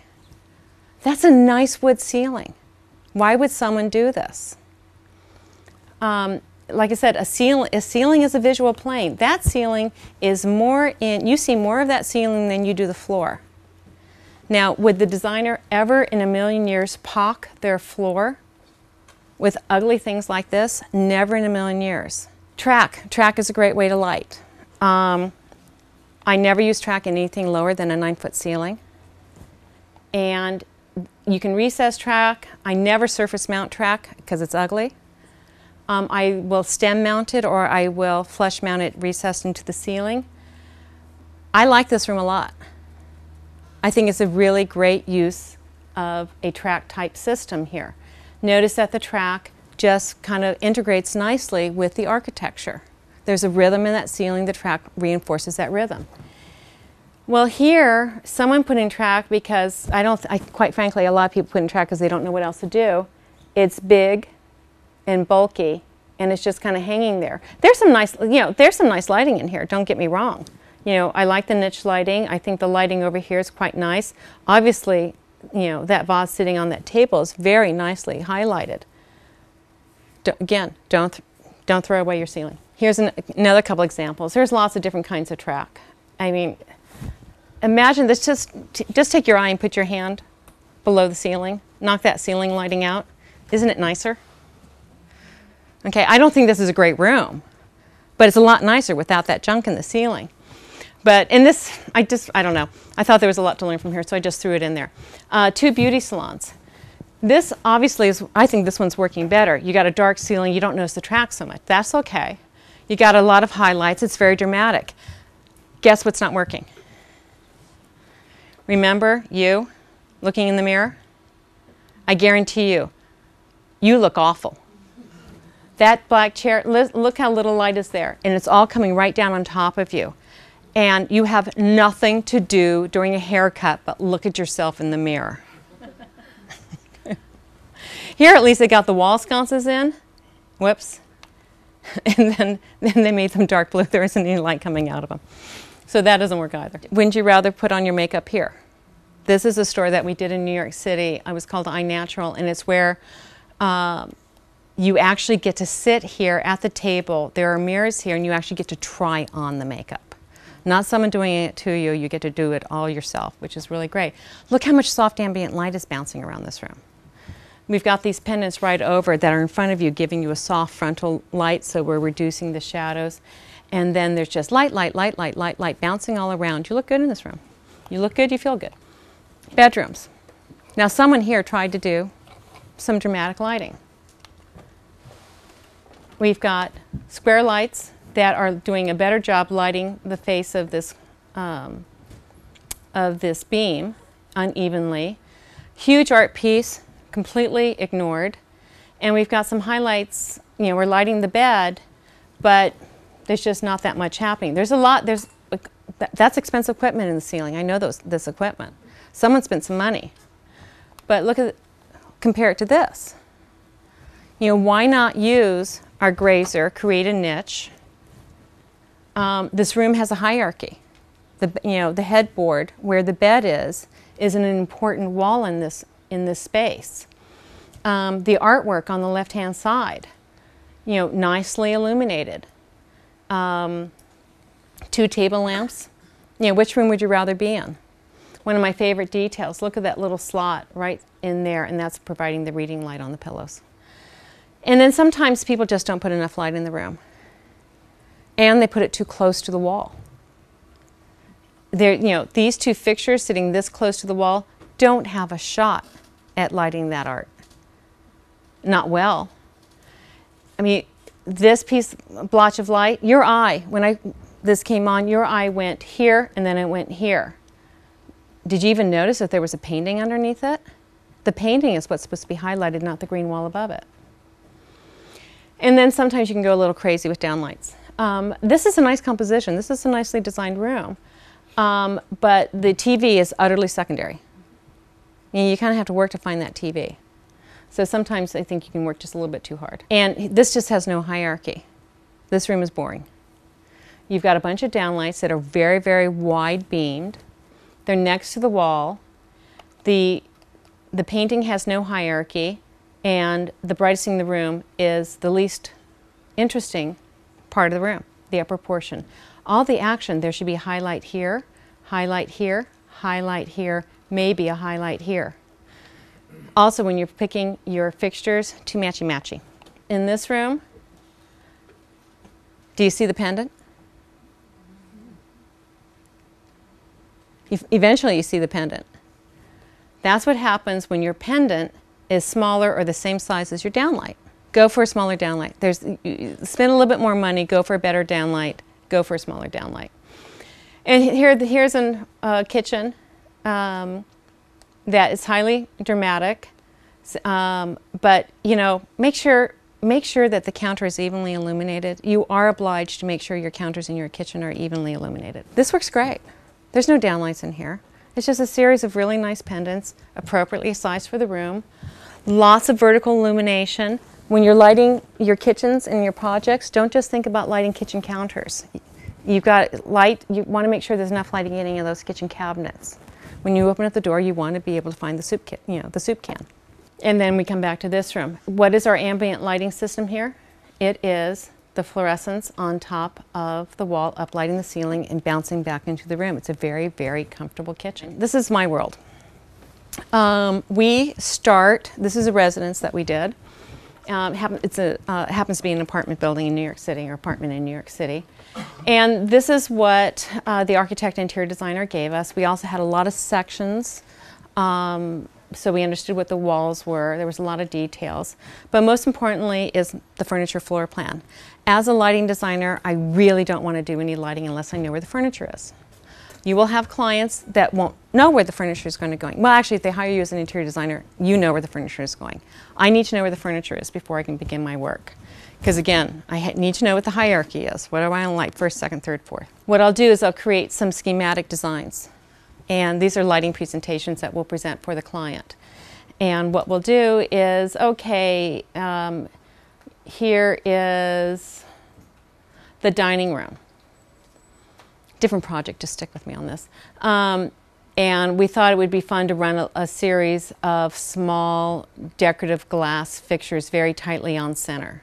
That's a nice wood ceiling. Why would someone do this? Like I said, a ceiling is a visual plane. That ceiling is you see more of that ceiling than you do the floor. Now, would the designer ever in a million years pock their floor with ugly things like this? Never in a million years. Track is a great way to light. I never use track in anything lower than a 9-foot ceiling. And you can recess track. I never surface mount track because it's ugly. I will stem mount it, or I will flush mount it recessed into the ceiling. I like this room a lot. I think it's a really great use of a track type system here. Notice that the track just kind of integrates nicely with the architecture. There's a rhythm in that ceiling. The track reinforces that rhythm. Well, here, someone put in track because quite frankly, a lot of people put in track because they don't know what else to do. It's big and bulky, and it's just kind of hanging there. There's some nice, there's some nice lighting in here. Don't get me wrong. I like the niche lighting. I think the lighting over here is quite nice. Obviously, that vase sitting on that table is very nicely highlighted. Don't throw away your ceiling. Here's another couple examples. There's lots of different kinds of track. I mean, imagine this, just take your eye and put your hand below the ceiling. Knock that ceiling lighting out. Isn't it nicer? Okay, I don't think this is a great room, but it's a lot nicer without that junk in the ceiling. But in this, I don't know. I thought there was a lot to learn from here, so I just threw it in there. 2 beauty salons. This obviously is, I think this one's working better. You got a dark ceiling, you don't notice the tracks so much. That's okay. You got a lot of highlights, it's very dramatic. Guess what's not working? Remember you looking in the mirror? I guarantee you, you look awful. That black chair, look how little light is there, and it's all coming right down on top of you. And you have nothing to do during a haircut but look at yourself in the mirror. Here at least they got the wall sconces in. Whoops. And then they made them dark blue. There isn't any light coming out of them. So that doesn't work either. Wouldn't you rather put on your makeup here? This is a store that we did in New York City. It was called iNatural, and it's where you actually get to sit here at the table. There are mirrors here, and you actually get to try on the makeup. Not someone doing it to you. You get to do it all yourself, which is really great. Look how much soft ambient light is bouncing around this room. We've got these pendants right over that are in front of you, giving you a soft frontal light, so we're reducing the shadows. And then there's just light, light, light, light, light, light bouncing all around. You look good in this room. You look good, you feel good. Bedrooms. Now someone here tried to do some dramatic lighting. We've got square lights that are doing a better job lighting the face of this beam unevenly. Huge art piece, completely ignored. And we've got some highlights, you know, we're lighting the bed, but there's just not that much happening. There's a lot, that's expensive equipment in the ceiling. I know this equipment. Someone spent some money. But look at, compare it to this. You know, why not use our grazer, create a niche? This room has a hierarchy. The headboard where the bed is an important wall in this space. The artwork on the left-hand side, you know, nicely illuminated. 2 table lamps. You know, which room would you rather be in? One of my favorite details, look at that little slot right in there, and that's providing the reading light on the pillows. And then sometimes people just don't put enough light in the room. And they put it too close to the wall. You know, these 2 fixtures sitting this close to the wall don't have a shot at lighting that art. Not well. I mean, this blotch of light, your eye, when this came on, your eye went here and then it went here. Did you even notice that there was a painting underneath it? The painting is what's supposed to be highlighted, not the green wall above it. And then sometimes you can go a little crazy with downlights. This is a nice composition. This is a nicely designed room. But the TV is utterly secondary. You kind of have to work to find that TV. So sometimes I think you can work just a little bit too hard. And this just has no hierarchy. This room is boring. You've got a bunch of downlights that are very, very wide beamed. They're next to the wall. The painting has no hierarchy, and the brightest thing in the room is the least interesting part of the room, the upper portion. All the action, there should be a highlight here, highlight here, highlight here, maybe a highlight here. Also, when you're picking your fixtures, too matchy-matchy. In this room, do you see the pendant? Eventually you see the pendant. That's what happens when your pendant is smaller or the same size as your downlight. Go for a smaller downlight. Spend a little bit more money, go for a better downlight, go for a smaller downlight. And here's a kitchen that is highly dramatic, but you know, make sure that the counter is evenly illuminated. You are obliged to make sure your counters in your kitchen are evenly illuminated. This works great. There's no downlights in here. It's just a series of really nice pendants, appropriately sized for the room. Lots of vertical illumination. When you're lighting your kitchens and your projects, don't just think about lighting kitchen counters. You've got light, you want to make sure there's enough light in any of those kitchen cabinets. When you open up the door, you want to be able to find the soup kit, you know, the soup can. And then we come back to this room. What is our ambient lighting system here? It is the fluorescents on top of the wall, uplighting the ceiling and bouncing back into the room. It's a very, very comfortable kitchen. This is my world. This is a residence that we did. Happens to be an apartment building in New York City, or apartment in New York City. And this is what the architect and interior designer gave us. We also had a lot of sections, so we understood what the walls were. There was a lot of details. But most importantly is the furniture floor plan. As a lighting designer, I really don't want to do any lighting unless I know where the furniture is. You will have clients that won't know where the furniture is going to go. Well, actually, if they hire you as an interior designer, you know where the furniture is going. I need to know where the furniture is before I can begin my work. Because again, I need to know what the hierarchy is. What do I like, first, second, third, fourth? What I'll do is I'll create some schematic designs. And these are lighting presentations that we'll present for the client. And what we'll do is, okay, here is the dining room. Different project, just stick with me on this. And we thought it would be fun to run a series of small decorative glass fixtures very tightly on center.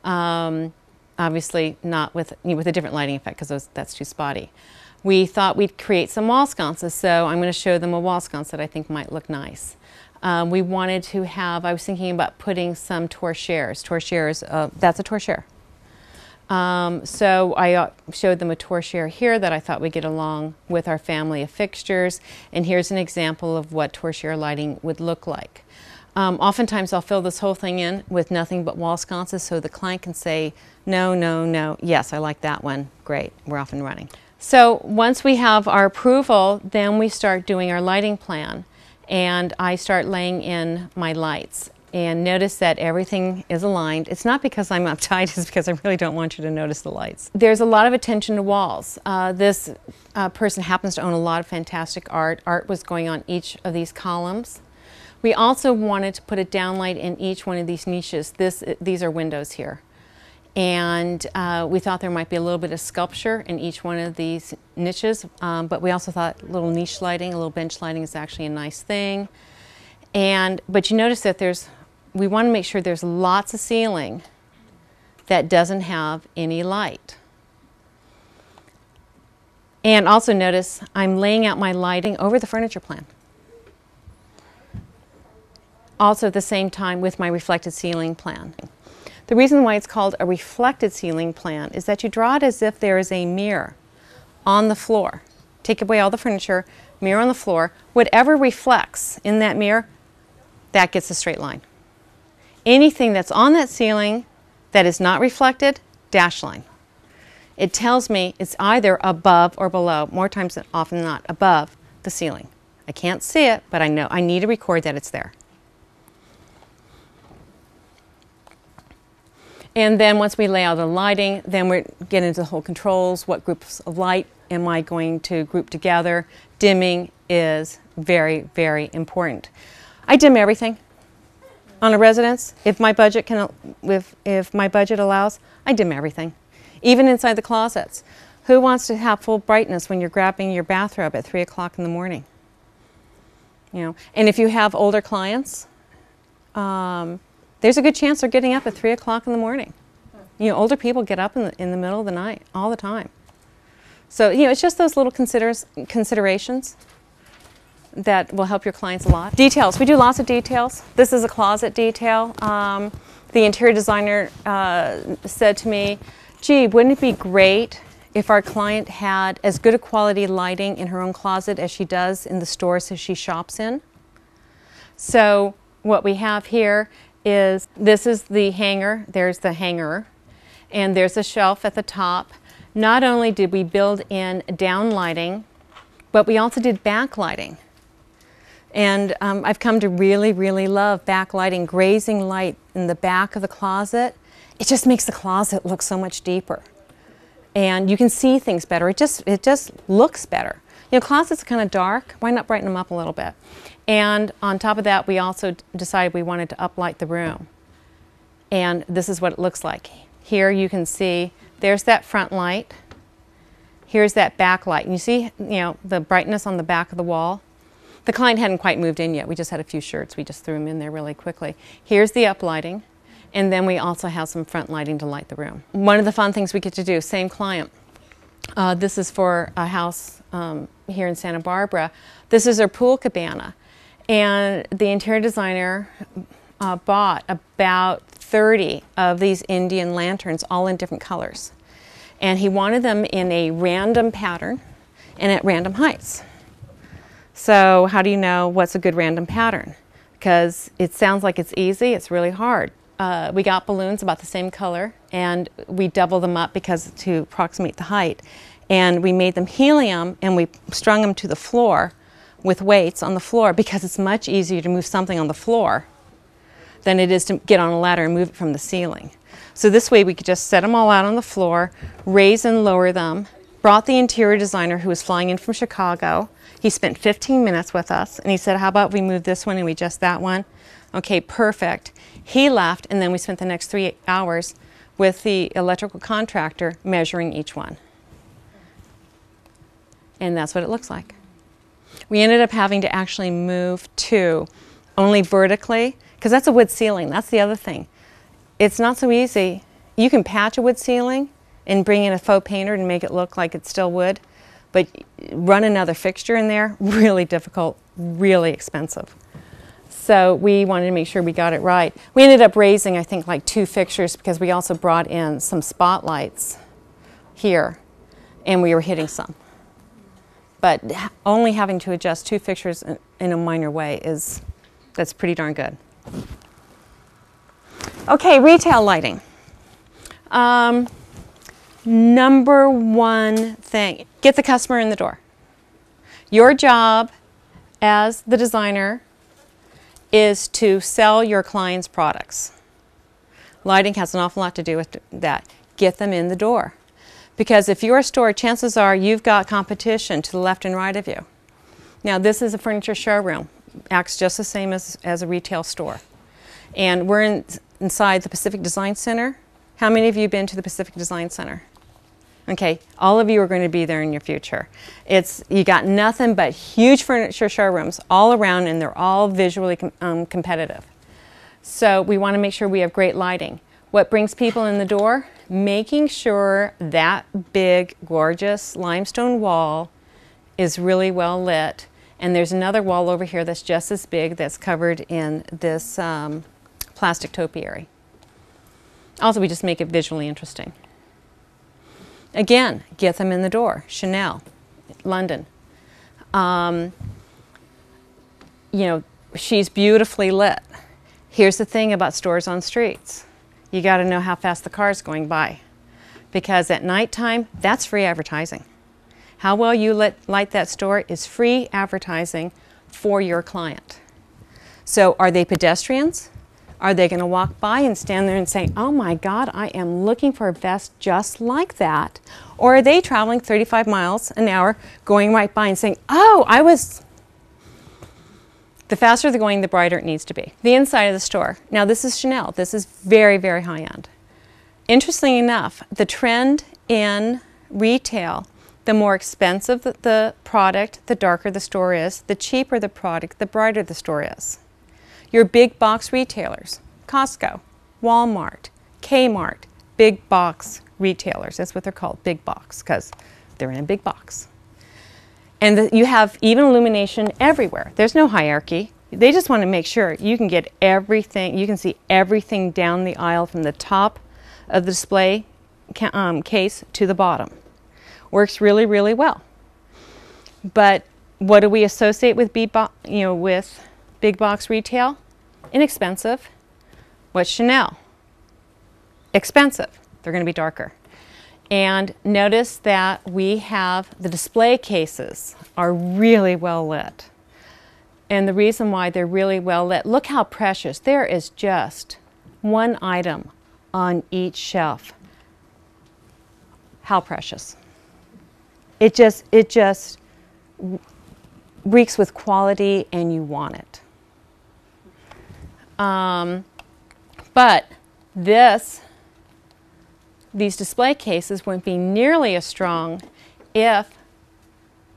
Obviously not with a different lighting effect, because that's too spotty. We thought we'd create some wall sconces, so I'm going to show them a wall sconce that I think might look nice. We wanted to have, I was thinking about putting some torchères. Torchères, that's a torchère. So I showed them a torchère here that I thought would get along with our family of fixtures, and here's an example of what torchère lighting would look like. Oftentimes I'll fill this whole thing in with nothing but wall sconces so the client can say, no, no, no, yes, I like that one, great, we're off and running. So once we have our approval, then we start doing our lighting plan, and I start laying in my lights. And notice that everything is aligned. It's not because I'm uptight, it's because I really don't want you to notice the lights. There's a lot of attention to walls. This person happens to own a lot of fantastic art. Art was going on each of these columns. We also wanted to put a downlight in each one of these niches. These are windows here. And we thought there might be a little bit of sculpture in each one of these niches, but we also thought a little niche lighting, a little bench lighting is actually a nice thing. But you notice that we want to make sure there's lots of ceiling that doesn't have any light. And also notice I'm laying out my lighting over the furniture plan. Also at the same time with my reflected ceiling plan. The reason why it's called a reflected ceiling plan is that you draw it as if there is a mirror on the floor. Take away all the furniture, mirror on the floor. Whatever reflects in that mirror, that gets a straight line. Anything that's on that ceiling that is not reflected, dash line. It tells me it's either above or below, more times than often not, above the ceiling. I can't see it, but I know I need to record that it's there. And then once we lay out the lighting, then we get into the whole controls. What groups of light am I going to group together? Dimming is very, very important. I dim everything on a residence. If my budget if my budget allows, I dim everything. Even inside the closets. Who wants to have full brightness when you're grabbing your bathrobe at 3 o'clock in the morning? You know, and if you have older clients, there's a good chance they're getting up at 3 o'clock in the morning. You know, older people get up in the middle of the night all the time. So, you know, it's just those little considerations that will help your clients a lot. Details. We do lots of details. This is a closet detail. The interior designer said to me, gee, wouldn't it be great if our client had as good a quality lighting in her own closet as she does in the stores that she shops in? So what we have here is, this is the hanger, there's the hanger, and there's a shelf at the top. Not only did we build in down lighting, but we also did backlighting. And I've come to really, really love backlighting, grazing light in the back of the closet. It just makes the closet look so much deeper. And you can see things better. It just looks better. You know, closets are kind of dark. Why not brighten them up a little bit? And on top of that, we also decided we wanted to uplight the room. And this is what it looks like. Here you can see, there's that front light. Here's that back light. And you see, you know, the brightness on the back of the wall? The client hadn't quite moved in yet. We just had a few shirts. We just threw them in there really quickly. Here's the uplighting. And then we also have some front lighting to light the room. One of the fun things we get to do, same client. This is for a house here in Santa Barbara. This is our pool cabana. And the interior designer bought about 30 of these Indian lanterns, all in different colors. And he wanted them in a random pattern and at random heights. So how do you know what's a good random pattern? Because it sounds like it's easy, it's really hard. We got balloons about the same color, and we doubled them up because to approximate the height. And we made them helium, and we strung them to the floor with weights on the floor, because it's much easier to move something on the floor than it is to get on a ladder and move it from the ceiling. So this way we could just set them all out on the floor, raise and lower them. Brought the interior designer who was flying in from Chicago. He spent 15 minutes with us, and he said, how about we move this one and we adjust that one? Okay, perfect. He left, and then we spent the next 3 hours with the electrical contractor measuring each one. And that's what it looks like. We ended up having to actually move to only vertically, because that's a wood ceiling. That's the other thing. It's not so easy. You can patch a wood ceiling and bring in a faux painter and make it look like it's still wood, but run another fixture in there, really difficult, really expensive. So we wanted to make sure we got it right. We ended up raising, I think, like 2 fixtures, because we also brought in some spotlights here, and we were hitting some. But only having to adjust 2 fixtures in a minor way that's pretty darn good. Okay, retail lighting. Number one thing, get the customer in the door. Your job as the designer is to sell your client's products. Lighting has an awful lot to do with that. Get them in the door. Because if you're a store, chances are you've got competition to the left and right of you. Now, this is a furniture showroom. Acts just the same as a retail store. And we're inside the Pacific Design Center. How many of you have been to the Pacific Design Center? Okay, all of you are going to be there in your future. You got nothing but huge furniture showrooms all around, and they're all visually competitive. So we want to make sure we have great lighting. What brings people in the door? Making sure that big, gorgeous limestone wall is really well lit. And there's another wall over here that's just as big that's covered in this plastic topiary. Also, we just make it visually interesting. Again, get them in the door. Chanel, London. You know, she's beautifully lit. Here's the thing about stores on streets. You got to know how fast the car's going by, because at nighttime, that's free advertising. How well you light that store is free advertising for your client. So are they pedestrians? Are they going to walk by and stand there and say, oh my God, I am looking for a vest just like that? Or are they traveling 35 miles an hour going right by and saying, oh, the faster they're going, the brighter it needs to be. The inside of the store. Now this is Chanel. This is very, very high end. Interestingly enough, the trend in retail, the more expensive the product, the darker the store is. The cheaper the product, the brighter the store is. Your big box retailers, Costco, Walmart, Kmart, big box retailers. That's what they're called, big box, because they're in a big box. And you have even illumination everywhere. There's no hierarchy. They just want to make sure you can get everything, you can see everything down the aisle from the top of the display case to the bottom. Works really, really well. But what do we associate with big box retail? Inexpensive. What's Chanel? Expensive. They're going to be darker. And notice that we have the display cases are really well lit. And the reason why they're really well lit, look how precious. There is just one item on each shelf. How precious. It just reeks with quality, and you want it. But these display cases wouldn't be nearly as strong if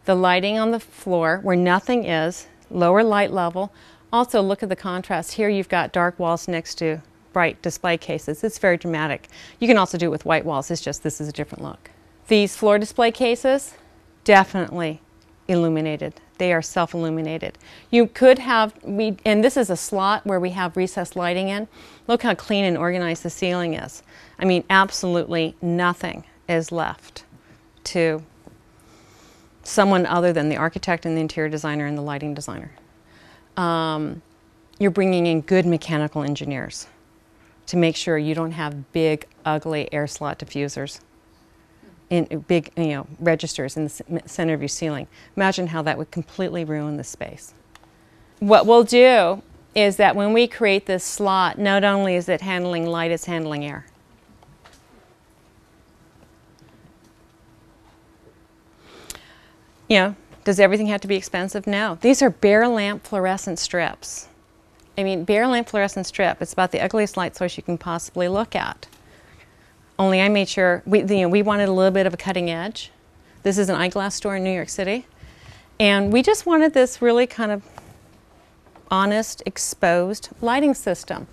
the lighting on the floor, where nothing is, lower light level. Also, look at the contrast. Here you've got dark walls next to bright display cases. It's very dramatic. You can also do it with white walls. It's just this is a different look. These floor display cases, definitely illuminated. They are self-illuminated. You could have, and this is a slot where we have recessed lighting in. Look how clean and organized the ceiling is. I mean, absolutely nothing is left to someone other than the architect and the interior designer and the lighting designer. You're bringing in good mechanical engineers to make sure you don't have big, ugly air slot diffusers in big, registers in the center of your ceiling. Imagine how that would completely ruin the space. What we'll do is that when we create this slot, not only is it handling light, it's handling air. Does everything have to be expensive? No. These are bare lamp fluorescent strips. I mean, bare lamp fluorescent strip, it's about the ugliest light source you can possibly look at. Only I made sure, we wanted a little bit of a cutting edge. This is an eyeglass store in New York City. And we just wanted this really kind of honest, exposed lighting system.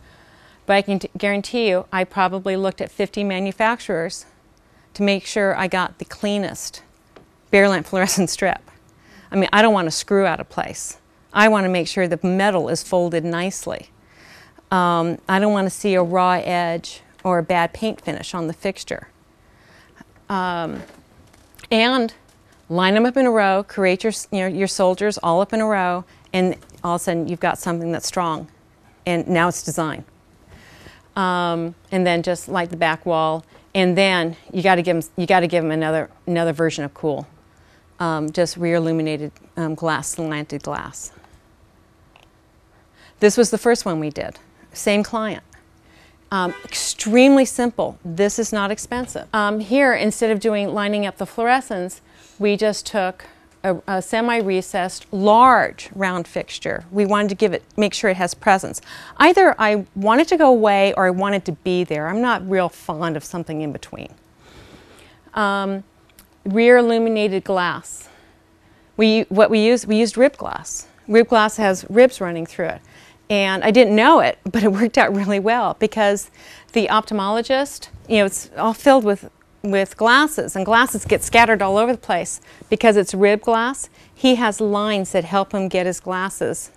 But I can guarantee you, I probably looked at 50 manufacturers to make sure I got the cleanest bare lamp fluorescent strip. I mean, I don't want to screw out of place. I want to make sure the metal is folded nicely. I don't want to see a raw edge or a bad paint finish on the fixture. And line them up in a row, create your soldiers all up in a row, and all of a sudden you've got something that's strong. And now it's design. And then just light the back wall, and then you got to give them another version of cool. Just rear illuminated glass, slanted glass. This was the first one we did. Same client. Extremely simple. This is not expensive. Here, instead of lining up the fluorescents, we just took a semi-recessed, large round fixture. We wanted to make sure it has presence. Either I want it to go away or I want it to be there. I'm not real fond of something in between. Rear illuminated glass. We used rib glass. Rib glass has ribs running through it. And I didn't know it, but it worked out really well because the ophthalmologist, it's all filled with glasses, and glasses get scattered all over the place. Because it's rib glass, he has lines that help him get his glasses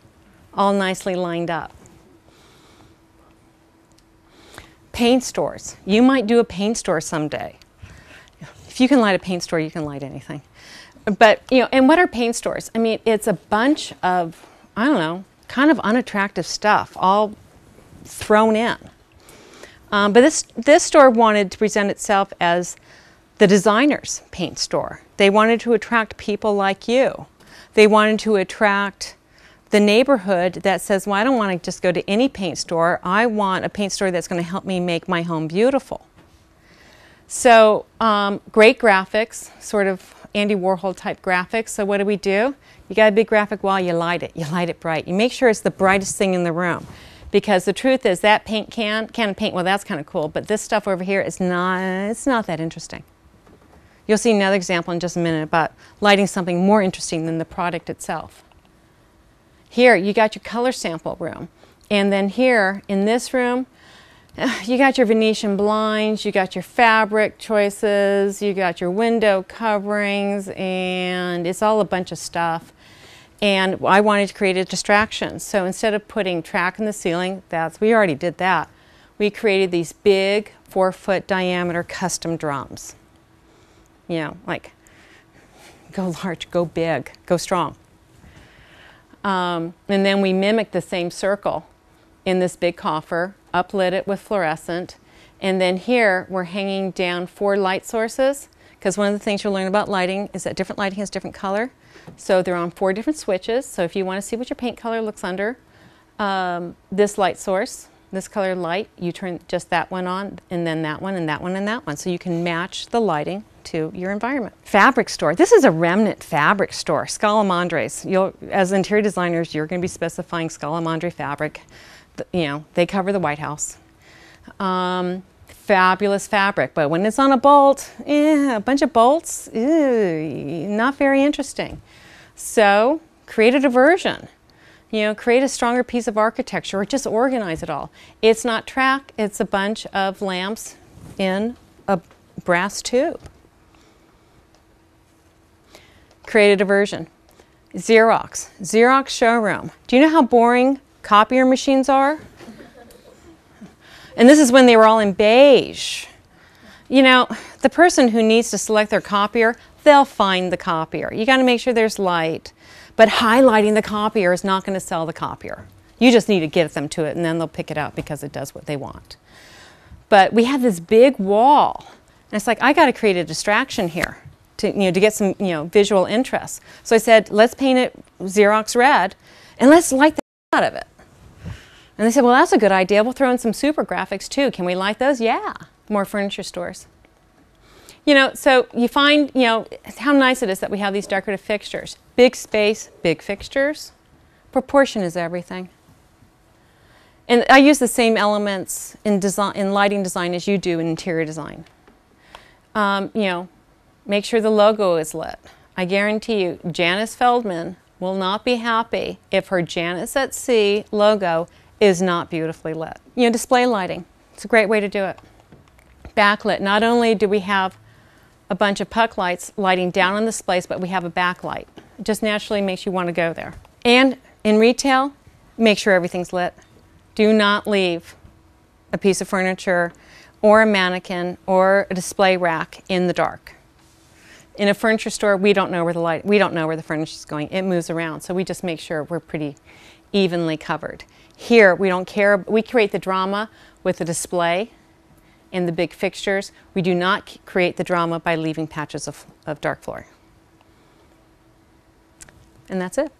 all nicely lined up. Paint stores. You might do a paint store someday. If you can light a paint store, you can light anything. But, and what are paint stores? I mean, it's a bunch of, I don't know, kind of unattractive stuff all thrown in. But this store wanted to present itself as the designer's paint store. They wanted to attract people like you. They wanted to attract the neighborhood that says, well, I don't want to just go to any paint store. I want a paint store that's going to help me make my home beautiful. So great graphics, sort of Andy Warhol type graphics. So what do? You got a big graphic wall, you light it bright. You make sure it's the brightest thing in the room. Because the truth is that paint can of paint, well, that's kind of cool, but this stuff over here is it's not that interesting. You'll see another example in just a minute about lighting something more interesting than the product itself. Here, you got your color sample room. And then here, in this room, you got your Venetian blinds, you got your fabric choices, you got your window coverings, and it's all a bunch of stuff. And I wanted to create a distraction. So instead of putting track in the ceiling, we already did that. We created these big 4-foot diameter custom drums. Like go large, go big, go strong. And then we mimicked the same circle in this big coffer, uplit it with fluorescent. And then here we're hanging down 4 light sources, because one of the things you'll learn about lighting is that different lighting has different color. So they're on 4 different switches. So if you want to see what your paint color looks under this light source, this colored light, you turn just that one on, and then that one, and that one, and that one. So you can match the lighting to your environment. Fabric store. This is a remnant fabric store. Scalamandres. As interior designers, you're going to be specifying Scalamandre fabric. They cover the White House. Fabulous fabric, but when it's on a bolt, a bunch of bolts, not very interesting. So create a diversion. Create a stronger piece of architecture, or just organize it all. It's not track, it's a bunch of lamps in a brass tube. Create a diversion. Xerox showroom. Do you know how boring copier machines are? And this is when they were all in beige. You know, the person who needs to select their copier, they'll find the copier. You got to make sure there's light. But highlighting the copier is not going to sell the copier. You just need to get them to it, and then they'll pick it out because it does what they want. But we had this big wall, and it's like, I got to create a distraction here to get some visual interest. So I said, let's paint it Xerox red, and let's light the out of it. And they said, well, that's a good idea. We'll throw in some super graphics too. Can we light those? Yeah. More furniture stores. So you find, how nice it is that we have these decorative fixtures. Big space, big fixtures. Proportion is everything. And I use the same elements in lighting design as you do in interior design. Make sure the logo is lit. I guarantee you, Janice Feldman will not be happy if her Janice at Sea logo is not beautifully lit. Display lighting. It's a great way to do it. Backlit. Not only do we have a bunch of puck lights lighting down on the displays, but we have a backlight. It just naturally makes you want to go there. And in retail, make sure everything's lit. Do not leave a piece of furniture or a mannequin or a display rack in the dark. In a furniture store, we don't know where the furniture is going. It moves around, so we just make sure we're pretty evenly covered. Here, we don't care. We create the drama with the display and the big fixtures. We do not create the drama by leaving patches of dark floor. And that's it.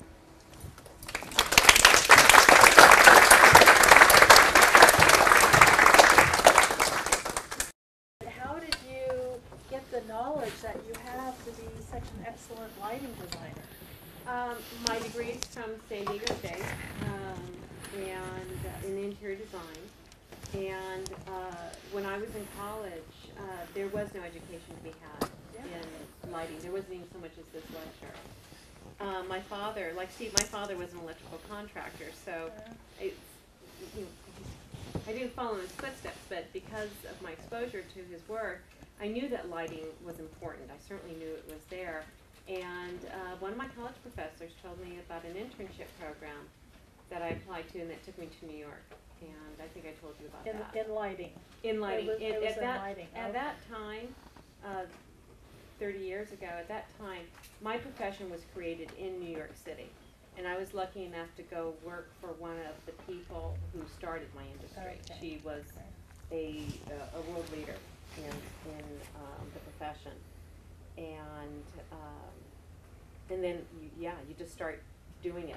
How did you get the knowledge that you have to be such an excellent lighting designer? My degree is from San Diego State and in interior design. And when I was in college, there was no education to be had in lighting. There wasn't even so much as this lecture. My father, like Steve, my father was an electrical contractor, so I didn't follow in his footsteps, but because of my exposure to his work, I knew that lighting was important. I certainly knew it was there. And one of my college professors told me about an internship program that I applied to, and that took me to New York. And I think I told you about that. In lighting. In lighting. It was in lighting. At that time, 30 years ago, at that time, my profession was created in New York City. And I was lucky enough to go work for one of the people who started my industry. Okay. She was a world leader in the profession. And then, you just start doing it.